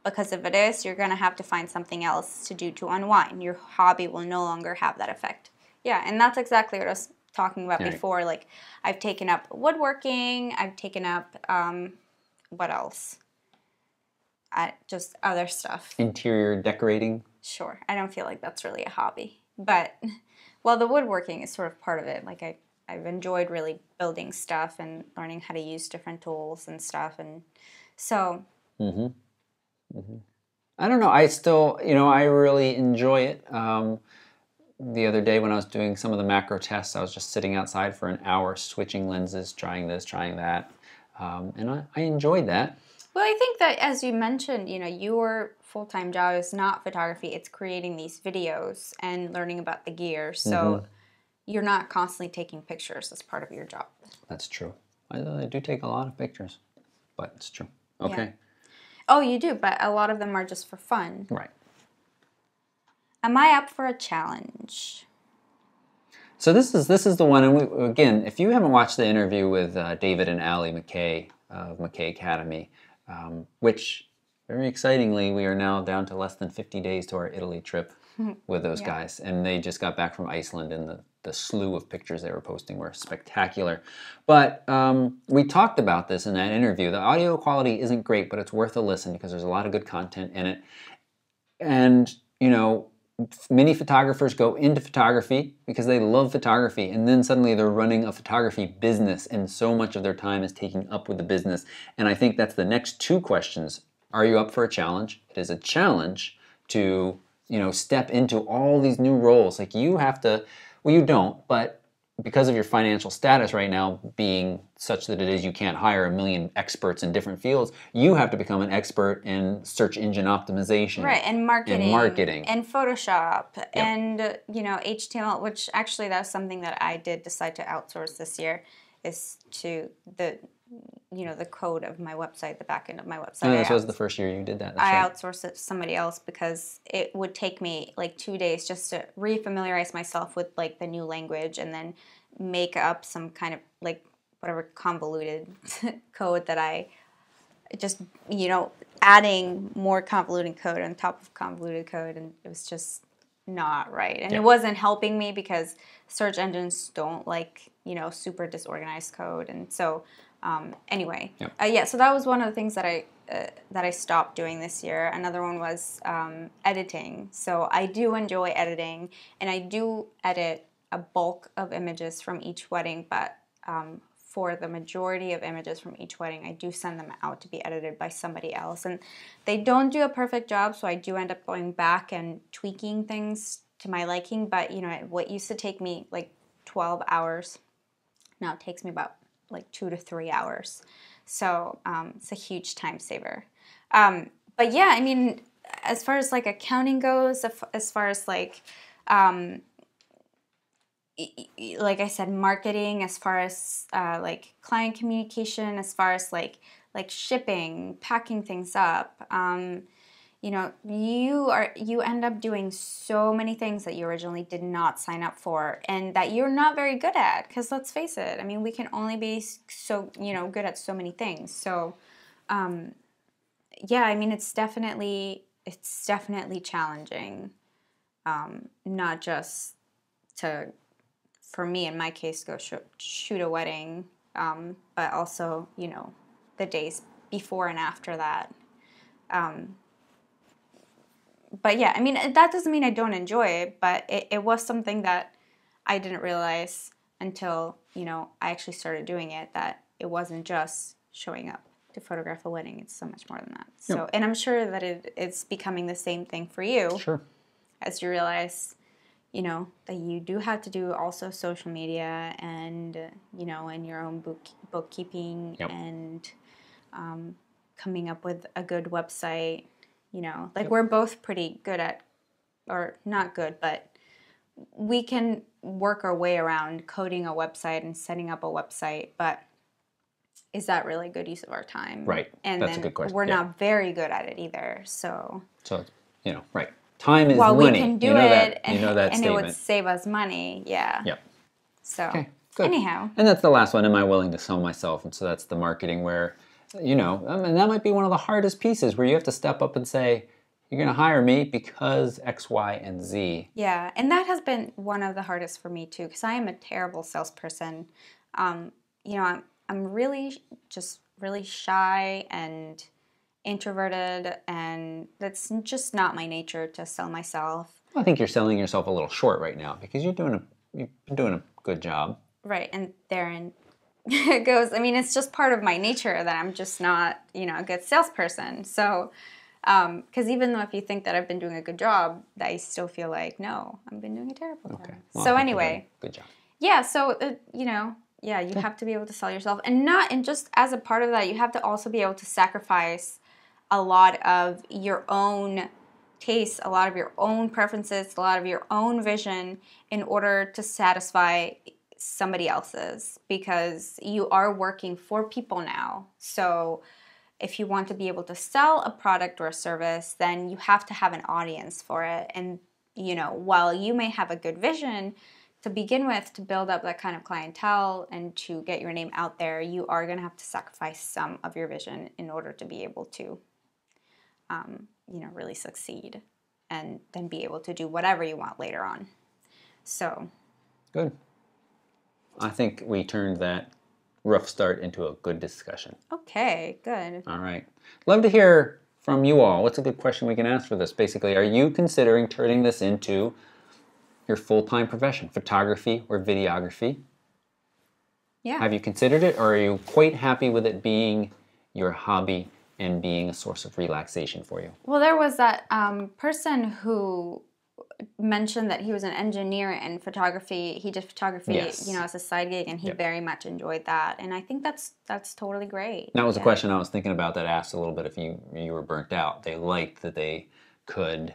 Because if it is, you're going to have to find something else to do to unwind. Your hobby will no longer have that effect. Yeah, and that's exactly what I was talking about before. Like, I've taken up woodworking. I've taken up, what else? Just other stuff. Interior decorating. Sure. I don't feel like that's really a hobby. But, well, the woodworking is sort of part of it. Like, I've enjoyed really building stuff and learning how to use different tools and stuff. And so... Mm-hmm. Mm-hmm. I don't know. I still, you know, I really enjoy it. The other day when I was doing some of the macro tests, I was just sitting outside for an hour, switching lenses, trying this, trying that. And I enjoyed that. Well, I think that, as you mentioned, you know, your full-time job is not photography. It's creating these videos and learning about the gear. So you're not constantly taking pictures as part of your job. That's true. I do take a lot of pictures, but it's true. Okay. Yeah. Oh, you do, but a lot of them are just for fun. Right. Am I up for a challenge? So this is the one, and again, if you haven't watched the interview with David and Allie McKay of McKay Academy, which, very excitingly, we are now down to less than 50 days to our Italy trip with those guys, and they just got back from Iceland, and the slew of pictures they were posting were spectacular. But we talked about this in that interview. The audio quality isn't great, but it's worth a listen because there's a lot of good content in it. And, you know, many photographers go into photography because they love photography, and then suddenly they're running a photography business, and so much of their time is taking up with the business. And I think that's the next two questions. Are you up for a challenge? It is a challenge to, you know, step into all these new roles. Like, you have to, well, you don't, but because of your financial status right now being such that it is you can't hire a million experts in different fields, you have to become an expert in search engine optimization. Right, and marketing. And Photoshop. Yep. And, you know, HTML, which actually that's something that I did decide to outsource this year, is to the, you know, the code of my website, the back end of my website. Oh, this was the first year you did that. That's I right. outsourced it to somebody else because it would take me like 2 days just to refamiliarize myself with like the new language and then make up some kind of like whatever convoluted code that I just, you know, adding more convoluted code on top of convoluted code, and it was just not right. And it wasn't helping me because search engines don't like, you know, super disorganized code. And so anyway, so that was one of the things that I stopped doing this year. Another one was editing. So I do enjoy editing, and I do edit a bulk of images from each wedding, but for the majority of images from each wedding, I do send them out to be edited by somebody else. And they don't do a perfect job, so I do end up going back and tweaking things to my liking. But, you know, what used to take me like 12 hours now it takes me about like 2 to 3 hours. So it's a huge time saver. But yeah, I mean, as far as like accounting goes, as far as like I said, marketing, as far as like client communication, as far as like shipping, packing things up, you know, you end up doing so many things that you originally did not sign up for and that you're not very good at. Because let's face it, I mean, we can only be so, you know, good at so many things. So, yeah, I mean, it's definitely challenging, not just to, for me in my case, go shoot a wedding, but also, you know, the days before and after that. But yeah, I mean, that doesn't mean I don't enjoy it, but it was something that I didn't realize until, I actually started doing it, that it wasn't just showing up to photograph a wedding. It's so much more than that. So, Yep. and I'm sure that it's becoming the same thing for you. Sure. As you realize, that you do have to do also social media and, and your own bookkeeping Yep. and coming up with a good website. We're both pretty good at, or not good, but we can work our way around coding a website and setting up a website, but is that really good use of our time? Right. And That's then a good question. we're not very good at it either. So right. Time is while money. we can do that and statement. it would save us money, yeah. Yep. So Okay, good. anyhow. And that's the last one. Am I willing to sell myself? And so that's the marketing where, I mean, that might be one of the hardest pieces where you have to step up and say, you're going to hire me because X, Y, and Z. Yeah, and that has been one of the hardest for me too, because I am a terrible salesperson. I'm really shy and introverted, and that's just not my nature to sell myself. Well, I think you're selling yourself a little short right now because you've been doing a good job. Right, and therein it goes. I mean, it's just part of my nature that I'm just not, a good salesperson. So, because even though if you think that I've been doing a good job, I still feel like, no, I've been doing a terrible job. Well, so anyway. Good job. Yeah, so, you have to be able to sell yourself. And just as a part of that, you have to also be able to sacrifice a lot of your own tastes, a lot of your own preferences, a lot of your own vision in order to satisfy somebody else's, because you are working for people now. So if you want to be able to sell a product or a service, then you have to have an audience for it. And, while you may have a good vision to begin with, to build up that kind of clientele and to get your name out there, you are going to have to sacrifice some of your vision in order to be able to, really succeed and then be able to do whatever you want later on. So. Good. I think we turned that rough start into a good discussion. Okay, good. All right. Love to hear from you all. What's a good question we can ask for this? Basically, are you considering turning this into your full-time profession, photography or videography? Yeah. Have you considered it, or are you quite happy with it being your hobby and being a source of relaxation for you? Well, there was that person who mentioned that he was an engineer in photography. He did photography, Yes. As a side gig, and he very much enjoyed that. And I think that's totally great. That was a question I was thinking about that asked a little bit if you were burnt out. They liked that they could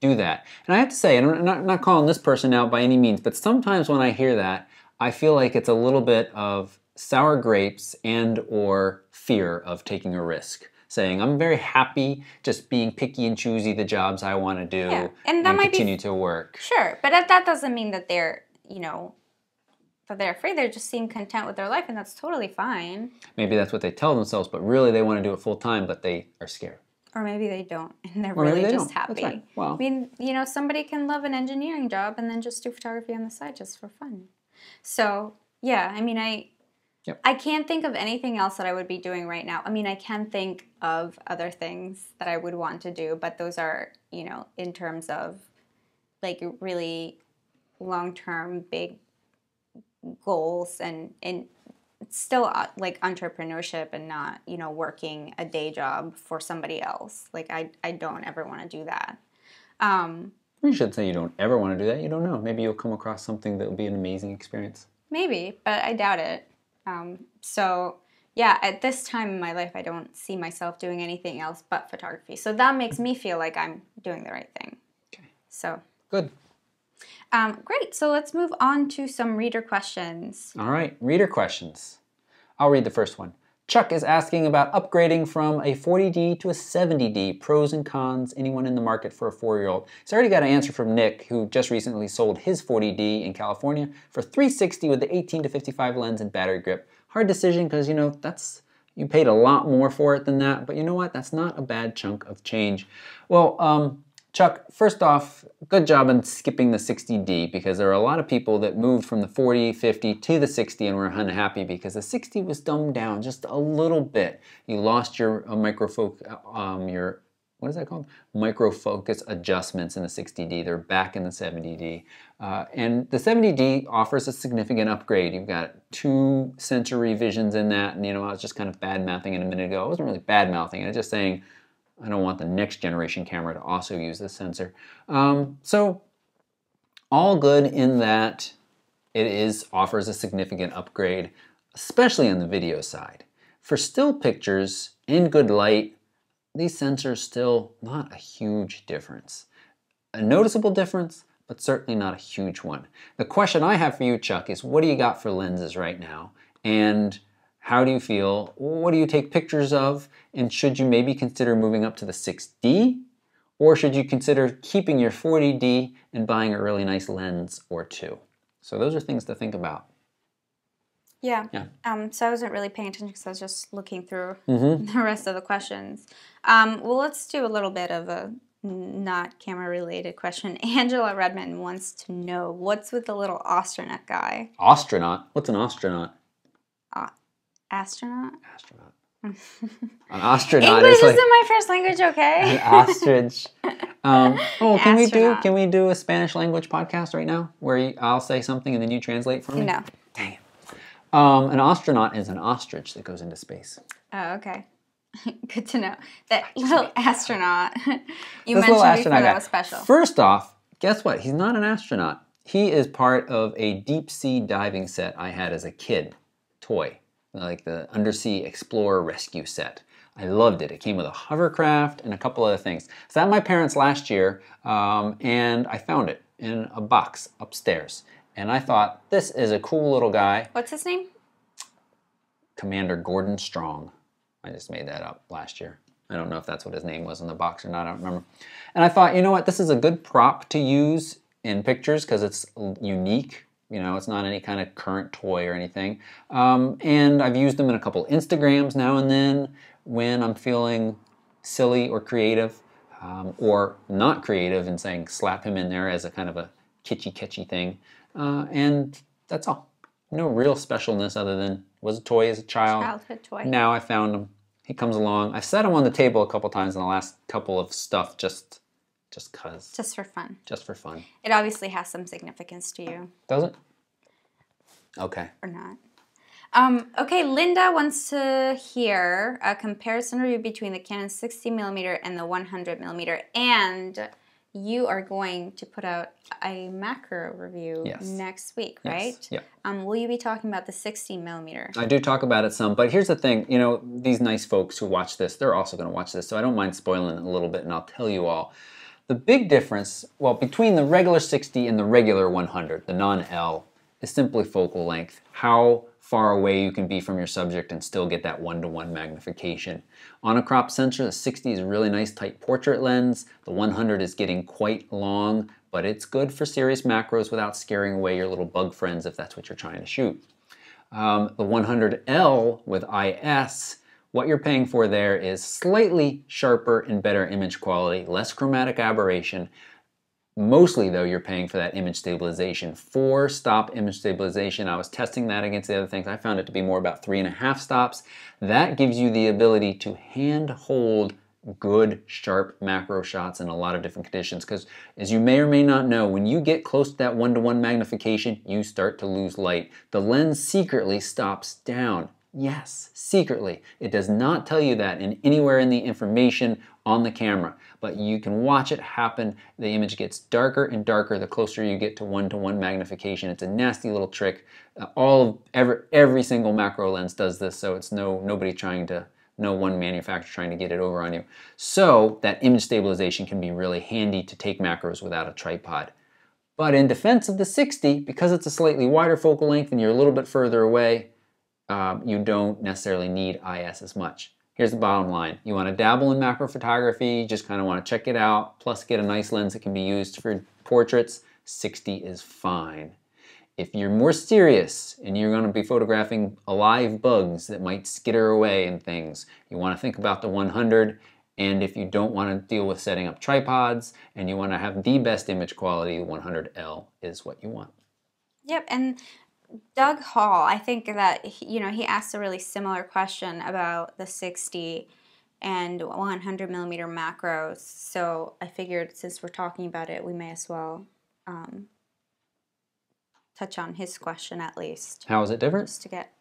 do that. And I have to say, and I'm not calling this person out by any means, but sometimes when I hear that, I feel like it's a little bit of sour grapes and or fear of taking a risk. Saying, I'm very happy just being picky and choosy the jobs I want to do and that might continue to work. Sure, but that doesn't mean that they're, that they're afraid. They just seem content with their life, and that's totally fine. Maybe that's what they tell themselves, but really they want to do it full time, but they are scared. Or maybe they don't, and they're really just happy. That's right. Well, I mean, somebody can love an engineering job and then just do photography on the side just for fun. So, yeah, I mean, I can't think of anything else that I would be doing right now. I mean, I can think of other things that I would want to do, but those are, in terms of like really long-term big goals and still like entrepreneurship and not, working a day job for somebody else. Like I don't ever want to do that. You should say you don't ever want to do that. You don't know. Maybe you'll come across something that will be an amazing experience. Maybe, but I doubt it. So yeah, at this time in my life, I don't see myself doing anything else but photography. So that makes me feel like I'm doing the right thing. Okay. So. Good. Great. So let's move on to some reader questions. All right. Reader questions. I'll read the first one. Chuck is asking about upgrading from a 40D to a 70D. Pros and cons. Anyone in the market for a 4-year-old? So I already got an answer from Nick, who just recently sold his 40D in California for $360 with the 18 to 55 lens and battery grip. Hard decision because, you paid a lot more for it than that, but you know what? That's not a bad chunk of change. Well, Chuck, first off, good job in skipping the 60D because there are a lot of people that moved from the 40, 50 to the 60 and were unhappy because the 60 was dumbed down just a little bit. You lost your what is that called? Micro focus adjustments in the 60D. They're back in the 70D. And the 70D offers a significant upgrade. You've got 2 sensor revisions in that. And I was just kind of bad-mouthing it a minute ago. I wasn't really bad-mouthing it. I was just saying I don't want the next generation camera to also use this sensor. So all good in that it offers a significant upgrade, especially on the video side. For still pictures in good light, these sensors still not a huge difference. A noticeable difference, but certainly not a huge one. The question I have for you, Chuck, is what do you got for lenses right now? And how do you feel? What do you take pictures of? And should you maybe consider moving up to the 6D? Or should you consider keeping your 40D and buying a really nice lens or two? So those are things to think about. Yeah. So I wasn't really paying attention because I was just looking through the rest of the questions. Well, let's do a little bit of a not camera-related question. Angela Redmond wants to know, what's with the little astronaut guy? Astronaut? What's an astronaut? Astronaut? Astronaut. An astronaut English is like isn't my first language, okay? an ostrich. Astronaut. Can we do a Spanish language podcast right now where I'll say something and then you translate for me? No. Dang it. An astronaut is an ostrich that goes into space. Oh, okay. Good to know. That little astronaut you This mentioned little astronaut before, that guy. was special. First off, guess what? He's not an astronaut. He is part of a deep sea diving set I had as a kid. Toy. Like the Undersea Explorer Rescue set. I loved it. It came with a hovercraft and a couple other things. So at my parents' last year, and I found it in a box upstairs. And I thought, this is a cool little guy. What's his name? Commander Gordon Strong. I just made that up last year. I don't know if that's what his name was in the box or not. I don't remember. And I thought, you know what? This is a good prop to use in pictures because it's unique. It's not any kind of current toy or anything. And I've used them in a couple Instagrams now and then when I'm feeling silly or creative, or not creative and saying slap him in there as a kind of a kitschy thing. And that's all. No real specialness other than was a toy as a child. Childhood toy. Now I found him. He comes along. I've set him on the table a couple times in the last couple of stuff just cause. Just for fun. Just for fun. It obviously has some significance to you. Does it? Okay. Or not. Okay, Linda wants to hear a comparison review between the Canon 60mm and the 100mm, and you are going to put out a macro review next week, right? Yes. Yeah. Will you be talking about the 60mm? I do talk about it some, but here's the thing. These nice folks who watch this, they're also going to watch this, so I don't mind spoiling it a little bit, and I'll tell you all. The big difference, between the regular 60 and the regular 100, the non-L, is simply focal length. How far away you can be from your subject and still get that 1:1 magnification. On a crop sensor, the 60 is a really nice tight portrait lens. The 100 is getting quite long, but it's good for serious macros without scaring away your little bug friends if that's what you're trying to shoot. The 100L with IS, what you're paying for there is slightly sharper and better image quality, less chromatic aberration. Mostly, though, you're paying for that image stabilization. 4-stop image stabilization. I was testing that against the other things. I found it to be more about 3.5 stops. That gives you the ability to hand hold good, sharp macro shots in a lot of different conditions. Because as you may or may not know, when you get close to that 1:1 magnification, you start to lose light. The lens secretly stops down. Yes, secretly. It does not tell you that anywhere in the information on the camera, but you can watch it happen. The image gets darker and darker the closer you get to 1:1 magnification. It's a nasty little trick. Every single macro lens does this, so it's no one manufacturer trying to get it over on you. So that image stabilization can be really handy to take macros without a tripod. But in defense of the 60, because it's a slightly wider focal length and you're a little bit further away, you don't necessarily need IS as much. Here's the bottom line. You want to dabble in macro photography, just kind of want to check it out, plus get a nice lens that can be used for portraits, 60 is fine. If you're more serious and you're going to be photographing alive bugs that might skitter away and things, you want to think about the 100. And if you don't want to deal with setting up tripods and you want to have the best image quality, the 100L is what you want. Yep, and Doug Hall, I think that he asked a really similar question about the 60, and 100mm macros. So I figured since we're talking about it, we may as well touch on his question at least. How is it different? Just to get.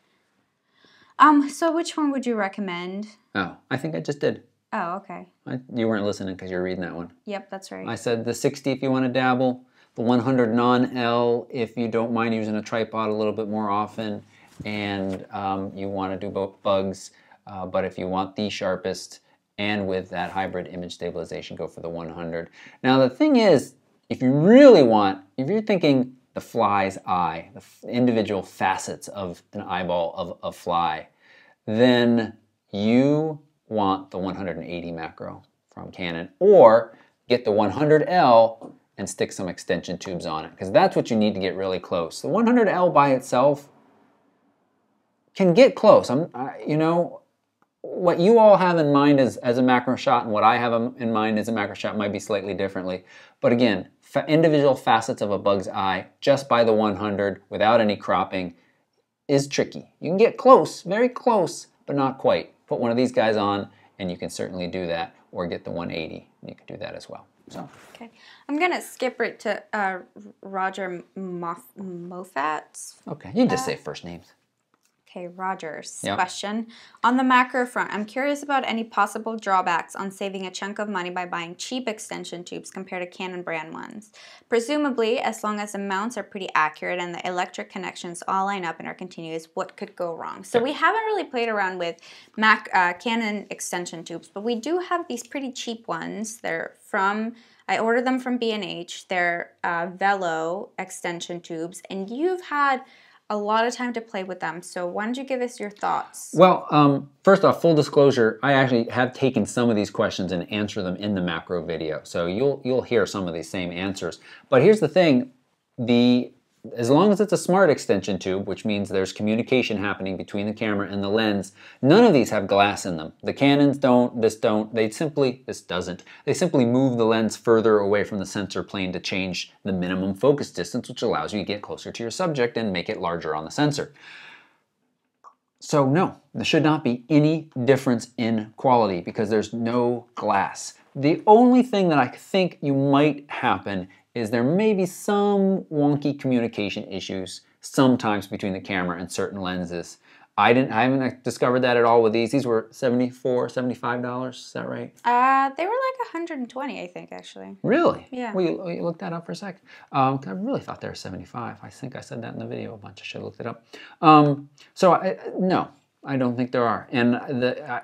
So which one would you recommend? Oh, I think I just did. Oh, okay. You weren't listening because you're reading that one. Yep, that's right. I said the 60 if you want to dabble, the 100 non-L if you don't mind using a tripod a little bit more often, and you want to do both bugs, but if you want the sharpest and with that hybrid image stabilization, go for the 100. Now the thing is, if you really want, if you're thinking the fly's eye, the individual facets of an eyeball of a fly, then you want the 180 macro from Canon, or get the 100L and stick some extension tubes on it, because that's what you need to get really close. The 100L by itself can get close. You know, what you all have in mind as a macro shot and what I have in mind as a macro shot might be slightly differently. But again, individual facets of a bug's eye just by the 100 without any cropping is tricky. You can get close, very close, but not quite. Put one of these guys on and you can certainly do that, or get the 180 and you can do that as well. So. Okay, I'm gonna skip right to Roger Moffat's. Okay, you can just say first names. Okay, Roger's Yep. question. On the macro front, I'm curious about any possible drawbacks on saving a chunk of money by buying cheap extension tubes compared to Canon brand ones. Presumably, as long as the mounts are pretty accurate and the electric connections all line up and are continuous, what could go wrong? So we haven't really played around with Canon extension tubes, but we do have these pretty cheap ones. They're from, I ordered them from B&H. They're Velo extension tubes, and you've had a lot of time to play with them. So why don't you give us your thoughts? Well, first off, full disclosure, I actually have taken some of these questions and answered them in the macro video. So you'll hear some of these same answers. But here's the thing, as long as it's a smart extension tube, which means there's communication happening between the camera and the lens, none of these have glass in them. The Canons don't, this doesn't. They simply move the lens further away from the sensor plane to change the minimum focus distance, which allows you to get closer to your subject and make it larger on the sensor. So no, there should not be any difference in quality because there's no glass. The only thing that I think you might happen is there may be some wonky communication issues sometimes between the camera and certain lenses. I haven't discovered that at all with these. These were $74, $75, is that right? They were like 120, I think, actually. Really? Yeah. Well, you looked that up for a second. I really thought they were 75. I think I said that in the video a bunch. I should have looked it up. No, I don't think there are. And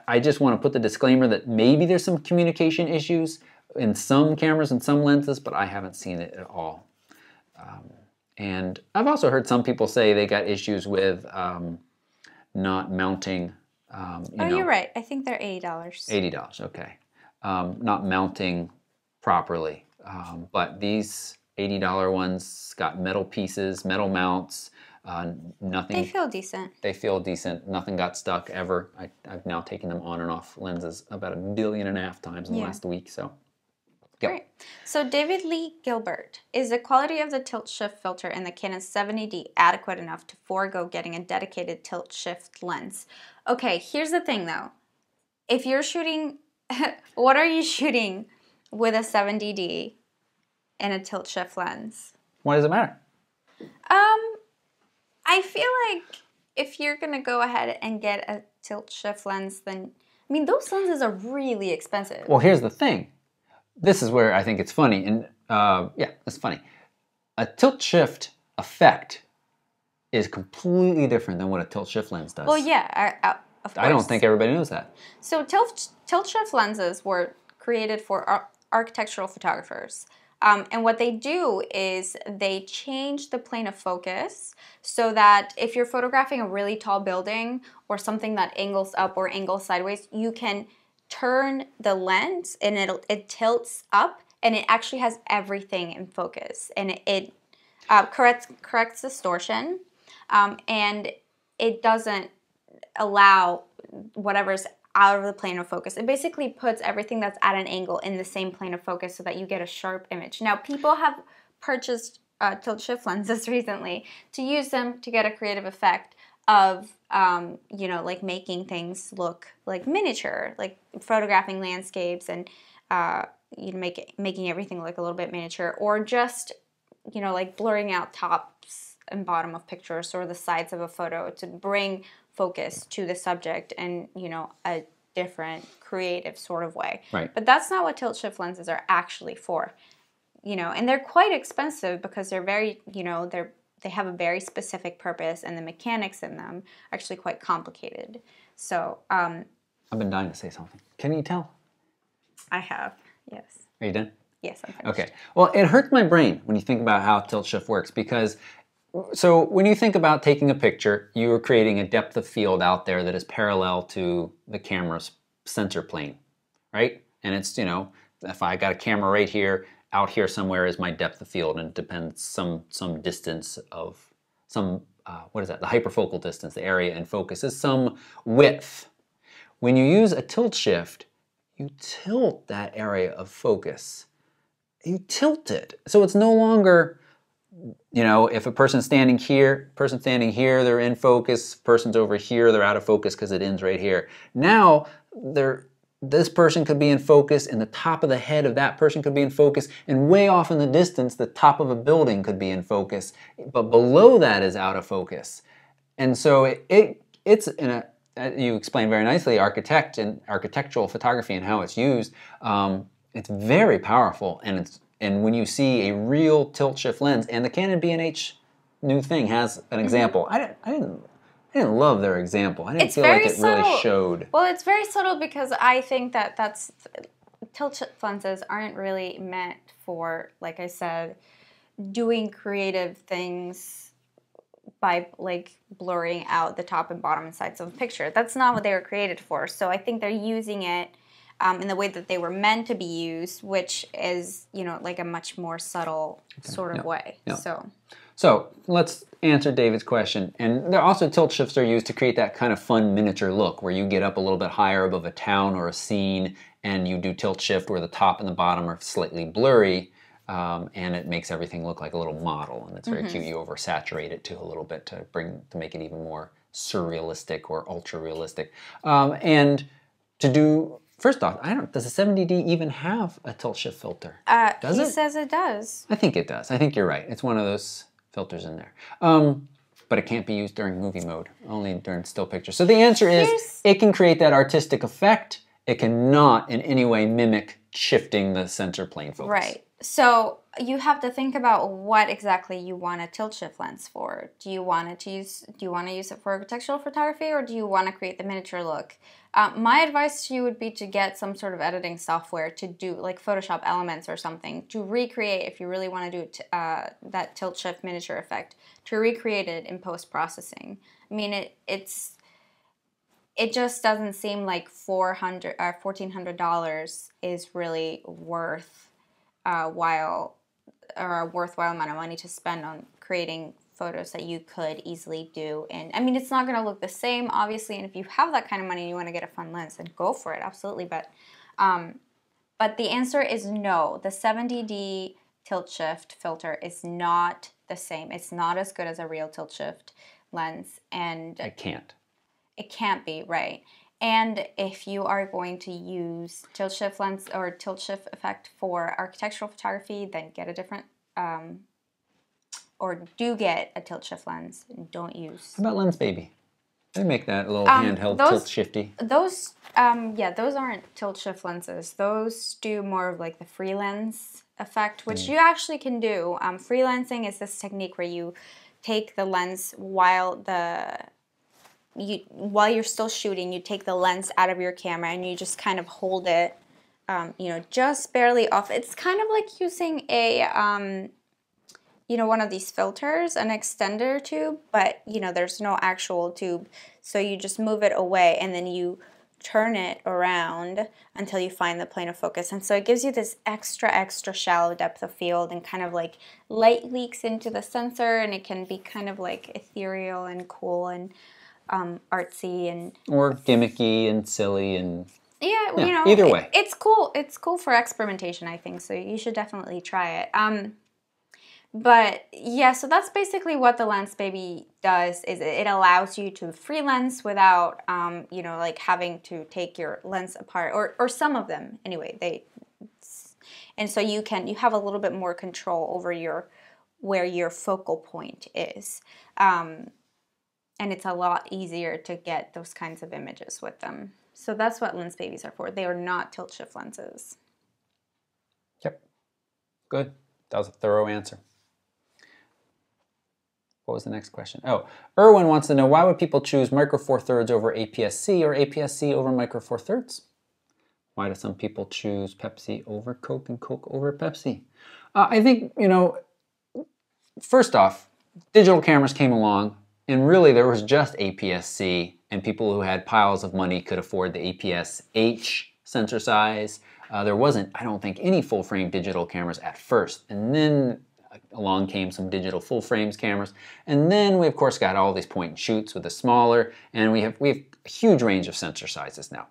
I just want to put the disclaimer that maybe there's some communication issues in some cameras and some lenses, but I haven't seen it at all. And I've also heard some people say they got issues with not mounting. You're right. I think they're $80. $80, okay. Not mounting properly. But these $80 ones got metal pieces, metal mounts, nothing. They feel decent. They feel decent. Nothing got stuck ever. I've now taken them on and off lenses about 1.5 billion times in the last week, so. Yep. Great. So David Lee Gilbert, is the quality of the tilt shift filter in the Canon 70D adequate enough to forego getting a dedicated tilt shift lens? Okay, here's the thing though. If you're shooting, what are you shooting with a 70D and a tilt shift lens? Why does it matter? I feel like if you're gonna go ahead and get a tilt shift lens, then, I mean, those lenses are really expensive. Well, here's the thing. This is where I think it's funny, and yeah, it's funny. A tilt shift effect is completely different than what a tilt shift lens does. Well, yeah, of course. I don't think everybody knows that. So tilt shift lenses were created for architectural photographers. And what they do is they change the plane of focus so that if you're photographing a really tall building or something that angles up or angles sideways, you can turn the lens and it tilts up and it actually has everything in focus, and it corrects distortion, and it doesn't allow whatever's out of the plane of focus. It basically puts everything that's at an angle in the same plane of focus so that you get a sharp image. Now, people have purchased tilt shift lenses recently to use them to get a creative effect. of, you know, like making things look like miniature, like photographing landscapes and, you know, making everything look a little bit miniature, or just, you know, like blurring out tops and bottom of pictures or the sides of a photo to bring focus to the subject in, you know, a different creative sort of way. Right. But that's not what tilt shift lenses are actually for, you know, and they're quite expensive because they're very, you know, they have a very specific purpose, and the mechanics in them are actually quite complicated. So, I've been dying to say something. Can you tell? I have, yes. Are you done? Yes, I'm finished. Okay. Well, it hurts my brain when you think about how tilt shift works, because so when you think about taking a picture, you are creating a depth of field out there that is parallel to the camera's center plane, right? And it's, you know, if I got a camera right here, out here somewhere is my depth of field, and it depends some distance of some, what is that? The hyperfocal distance, the area in focus is some width. When you use a tilt shift, you tilt that area of focus. You tilt it. So it's no longer, you know, if a person's standing here, they're in focus, person's over here, they're out of focus because it ends right here. Now, this person could be in focus, and the top of the head of that person could be in focus, and way off in the distance, the top of a building could be in focus, but below that is out of focus. And so it's in a, you explained very nicely, architectural photography and how it's used. It's very powerful, and when you see a real tilt shift lens, and the Canon B&H new thing has an example. I didn't love their example. I didn't feel like it really showed. Well, it's very subtle because I think that's tilt shift lenses aren't really meant for, like I said, doing creative things by like blurring out the top and bottom and sides of a picture. That's not what they were created for. So I think they're using it in the way that they were meant to be used, which is, you know, like a much more subtle sort of way. Yeah. So let's answer David's question. And there also tilt shifts are used to create that kind of fun miniature look where you get up a little bit higher above a town or a scene, and you do tilt shift where the top and the bottom are slightly blurry, and it makes everything look like a little model. And it's very cute. You oversaturate it too a little bit to make it even more surrealistic or ultra realistic. And to do, first off, does a 70D even have a tilt shift filter? Does it? He says it does. I think it does. I think you're right. It's one of those filters in there. But it can't be used during movie mode, only during still pictures. So the answer is it can create that artistic effect. It cannot in any way mimic shifting the center plane focus. Right. So you have to think about what exactly you want a tilt shift lens for. Do you want to use it for architectural photography, or do you want to create the miniature look? My advice to you would be to get some sort of editing software to do, like Photoshop Elements or something, to recreate, if you really want to do that tilt shift miniature effect, to recreate it in post-processing. I mean, it just doesn't seem like $1,400 is really a worthwhile amount of money to spend on creating photos that you could easily do. And I mean, it's not going to look the same, obviously, and if you have that kind of money and you want to get a fun lens, then go for it, absolutely. But the answer is no. The 70D tilt shift filter is not the same. It's not as good as a real tilt shift lens, and it can't be, right? And if you are going to use tilt shift lens or tilt shift effect for architectural photography, then get a different, or do get a tilt shift lens and don't use. How about Lens Baby? They make that little handheld tilt shifty. Those aren't tilt shift lenses. Those do more of like the free lens effect, which you actually can do. Freelancing is this technique where you take the lens while you're still shooting, you take the lens out of your camera and you just kind of hold it, just barely off. It's kind of like using a, one of these filters, an extender tube, but, there's no actual tube. So you just move it away and then you turn it around until you find the plane of focus. And so it gives you this extra shallow depth of field, and kind of like light leaks into the sensor, and it can be kind of like ethereal and cool and artsy and or gimmicky and silly and either way. It's cool. It's cool for experimentation, I think. So you should definitely try it. But yeah, so that's basically what the Lens Baby does, is it allows you to free lens without, you know, like having to take your lens apart, or some of them anyway. And so you have a little bit more control over where your focal point is. And it's a lot easier to get those kinds of images with them. So that's what Lens Babies are for. They are not tilt shift lenses. Yep. Good. That was a thorough answer. What was the next question? Oh, Erwin wants to know, why would people choose Micro Four Thirds over APS-C or APS-C over Micro Four Thirds? Why do some people choose Pepsi over Coke and Coke over Pepsi? I think, you know, first off, digital cameras came along, and really there was just APS-C, and people who had piles of money could afford the APS-H sensor size. There wasn't, I don't think, any full-frame digital cameras at first, and then along came some digital full frames cameras, and then we of course got all these point and shoots with the smaller, and we have a huge range of sensor sizes now.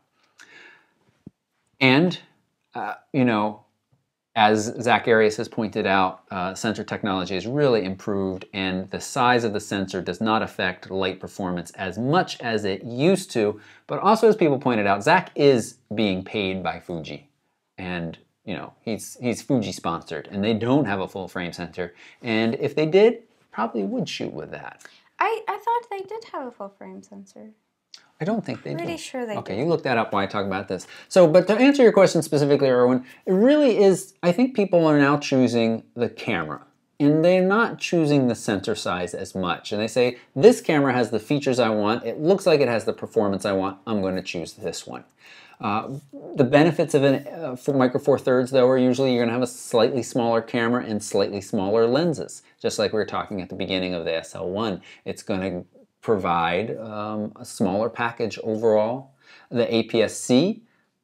And you know, as Zach Arias has pointed out, sensor technology has really improved, and the size of the sensor does not affect light performance as much as it used to. But also, as people pointed out, Zach is being paid by Fuji, and you know, he's Fuji sponsored, and they don't have a full frame sensor. And if they did, probably would shoot with that. I thought they did have a full frame sensor. I don't think they do. Pretty sure they do. Okay, you look that up while I talk about this. So, but to answer your question specifically, Erwin, it really is, I think people are now choosing the camera, and they're not choosing the sensor size as much. And they say, this camera has the features I want, it looks like it has the performance I want, I'm going to choose this one. The benefits of an for Micro Four Thirds, though, are usually you're going to have a slightly smaller camera and slightly smaller lenses. Just like we were talking at the beginning of the SL1, it's going to provide a smaller package overall. The APS-C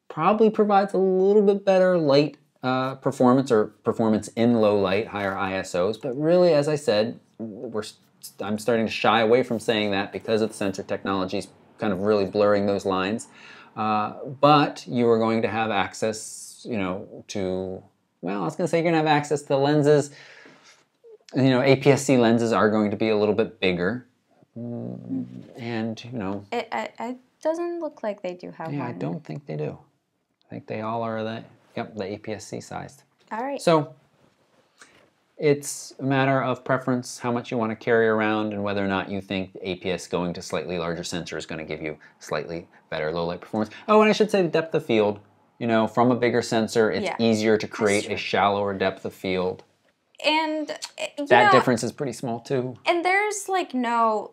probably provides a little bit better light performance, or performance in low light, higher ISOs. But really, as I said, I'm starting to shy away from saying that because of the sensor technologies kind of really blurring those lines. But you are going to have access, you know, to, well, I was going to say you're going to have access to lenses. You know, APS-C lenses are going to be a little bit bigger. And, you know. It doesn't look like they do have one. Yeah, I don't think they do. I think they all are the APS-C sized. All right. So it's a matter of preference, how much you want to carry around, and whether or not you think the APS going to slightly larger sensor is going to give you slightly better low light performance. Oh, and I should say the depth of field. You know, from a bigger sensor, it's easier to create a shallower depth of field. And that difference is pretty small too. And there's like no,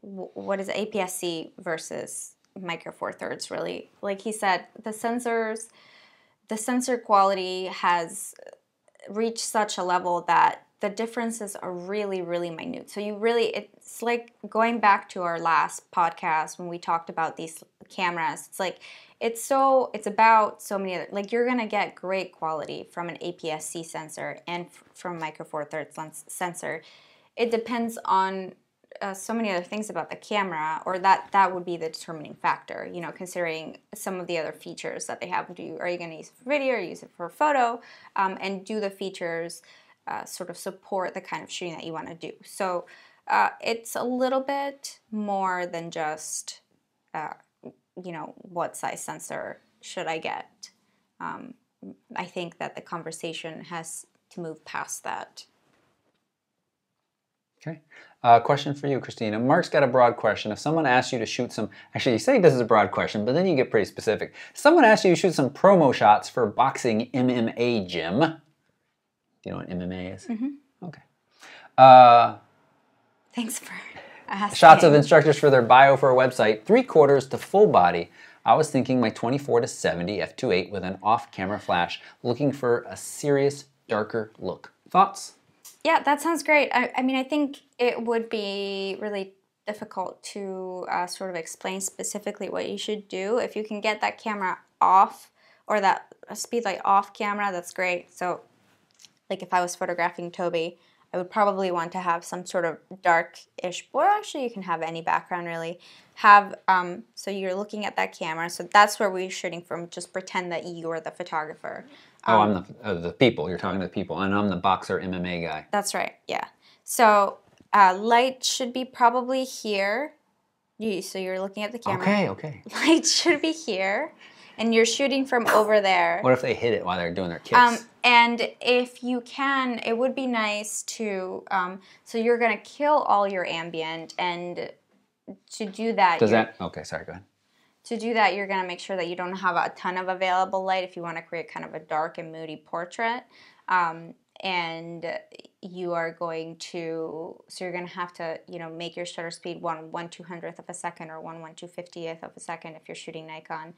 what is it, APS-C versus Micro Four Thirds really. Like he said, the sensor quality has reached such a level that the differences are really, really minute. So it's like going back to our last podcast when we talked about these cameras. It's like, it's about so many other, like you're going to get great quality from an APS-C sensor and from Micro Four Thirds sensor. It depends on so many other things about the camera, or that would be the determining factor, you know, considering some of the other features that they have. Are you going to use it for video or use it for photo? And do the features sort of support the kind of shooting that you want to do? So it's a little bit more than just, you know, what size sensor should I get? I think that the conversation has to move past that. Okay. Question for you, Christina. Mark's got a broad question. If someone asks you to shoot some, actually you say this is a broad question, but then you get pretty specific. If someone asks you to shoot some promo shots for a boxing MMA gym, do you know what MMA is? Mm-hmm. Okay. Thanks for asking. Shots of instructors for their bio for a website, 3/4 to full body. I was thinking my 24-70 f2.8 with an off-camera flash, looking for a serious, darker look. Thoughts? Yeah, that sounds great. I mean, I think it would be really difficult to sort of explain specifically what you should do. If you can get that camera off, or that speed light off camera, that's great. So, like if I was photographing Toby, I would probably want to have some sort of dark-ish, or actually you can have any background really. Have, so you're looking at that camera, so that's where we're shooting from. Just pretend that you're the photographer. Oh, I'm the people. You're talking to the people, and I'm the boxer MMA guy. That's right, yeah. So light should be probably here. So you're looking at the camera. Okay, okay. Light should be here, and you're shooting from over there. What if they hit it while they're doing their kicks? And if you can, it would be nice to, so you're going to kill all your ambient, and to do that... Okay, sorry, go ahead. To do that, you're going to make sure that you don't have a ton of available light if you want to create kind of a dark and moody portrait. And you are going to, so you're going to have to, you know, make your shutter speed 1/200th of a second or 1/250th of a second if you're shooting Nikon.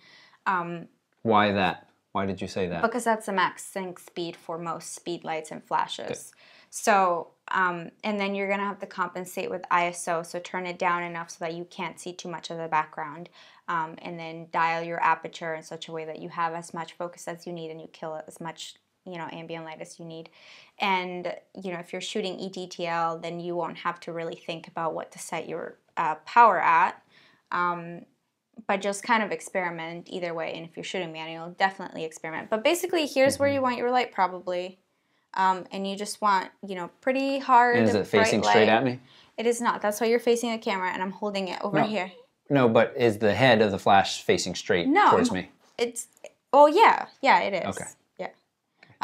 Why that? Why did you say that? Because that's the max sync speed for most speed lights and flashes. Okay. So, and then you're going to have to compensate with ISO, so turn it down enough so that you can't see too much of the background. And then dial your aperture in such a way that you have as much focus as you need and you kill as much, you know, ambient light as you need. And, you know, if you're shooting ETTL, then you won't have to really think about what to set your power at. But just kind of experiment either way. And if you're shooting manual, definitely experiment. But basically, here's where you want your light probably. And you just want, you know, pretty hard, and is it facing straight at me? It is not. That's why you're facing the camera, and I'm holding it over here. No, but is the head of the flash facing straight towards me? It's, oh yeah, it is. Okay. Yeah.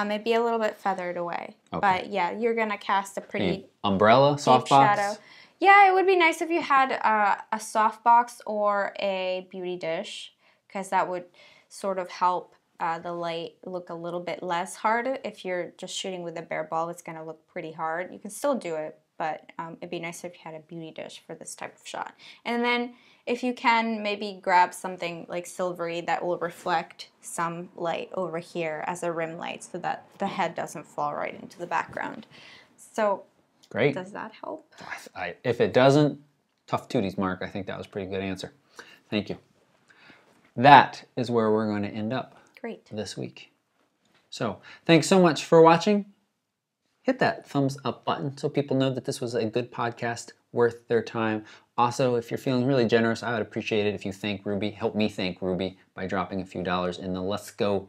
It'd be a little bit feathered away. Okay. But yeah, you're gonna cast a pretty umbrella, softbox? Shadow. Yeah, it would be nice if you had a softbox or a beauty dish, because that would sort of help the light look a little bit less hard. If you're just shooting with a bare bulb, it's gonna look pretty hard. You can still do it, but it'd be nice if you had a beauty dish for this type of shot. And then if you can, maybe grab something like silvery that will reflect some light over here as a rim light so that the head doesn't fall right into the background. So, great. Does that help? If it doesn't, tough tooties, Mark. I think that was a pretty good answer. Thank you. That is where we're going to end up this week. So, thanks so much for watching. Hit that thumbs up button so people know that this was a good podcast worth their time. Also, if you're feeling really generous, I would appreciate it if you thank Ruby. Help me thank Ruby by dropping a few dollars in the Lusco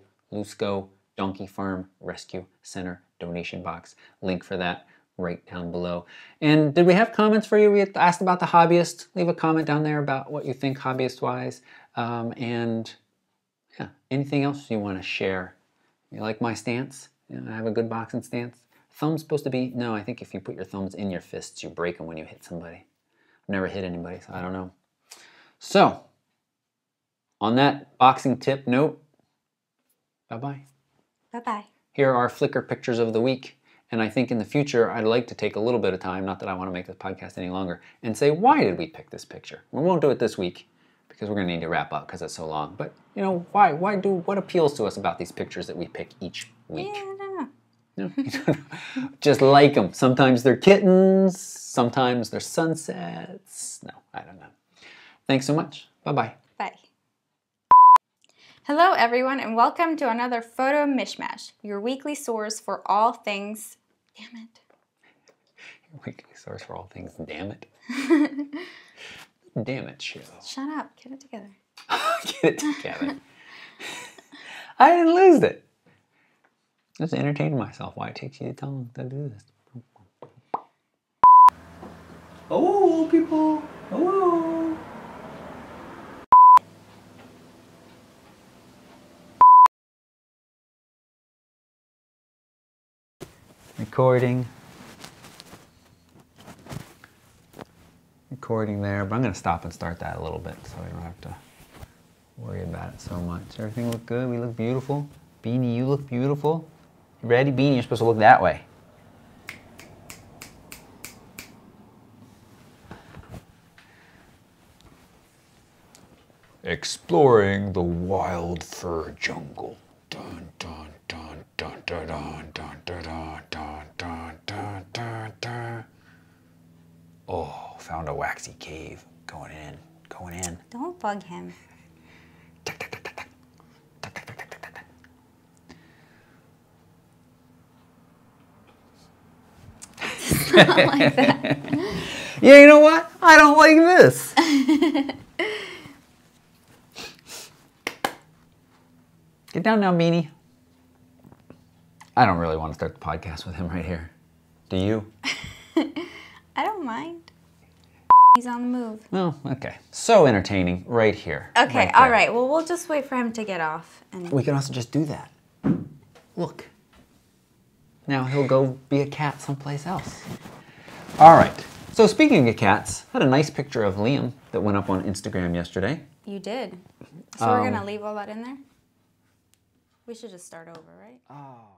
Donkey Farm Rescue Center donation box. Link for that right down below. And did we have comments for you? We had asked about the hobbyist. Leave a comment down there about what you think hobbyist-wise. And yeah, anything else you want to share. You like my stance? You know, I have a good boxing stance. Thumb's supposed to be, no, I think if you put your thumbs in your fists, you break them when you hit somebody. I've never hit anybody, so I don't know. So, on that boxing tip note, bye-bye. Bye-bye. Here are our Flickr pictures of the week. And I think in the future, I'd like to take a little bit of time, not that I want to make this podcast any longer, and say, why did we pick this picture? We won't do it this week, because we're going to need to wrap up because it's so long. But, you know, what appeals to us about these pictures that we pick each week? Yeah, I don't know. No, you don't know. Just like them. Sometimes they're kittens, sometimes they're sunsets. No, I don't know. Thanks so much. Bye-bye. Bye. Hello, everyone, and welcome to another Photo Mishmash, your weekly source for all things... Damn it. Your weekly source for all things, damn it. Damn it, show. Shut up. Get it together. Get it together. I didn't lose it. Just entertaining myself. Why it takes you too long to do this. Hello, people. Hello. Recording there, but I'm going to stop and start that a little bit so we don't have to worry about it so much. Everything look good? We look beautiful? Beanie, you look beautiful? You ready? Beanie, you're supposed to look that way. Exploring the wild fur jungle. Dun, dun, dun, dun, dun, dun, dun, dun, dun, dun, dun, dun, dun, dun. Oh, found a waxy cave. Going in, going in. Don't bug him. don't like that. Yeah, you know what? I don't like this. Get down now, Beanie. I don't really want to start the podcast with him right here. Do you? I don't mind. He's on the move. Oh, okay. So entertaining right here. Okay, right all there. right. Well, we'll just wait for him to get off. And We can also just do that. Look. Now he'll go be a cat someplace else. All right. So speaking of cats, I had a nice picture of Liam that went up on Instagram yesterday. You did. So we're going to leave all that in there? We should just start over, right? Oh.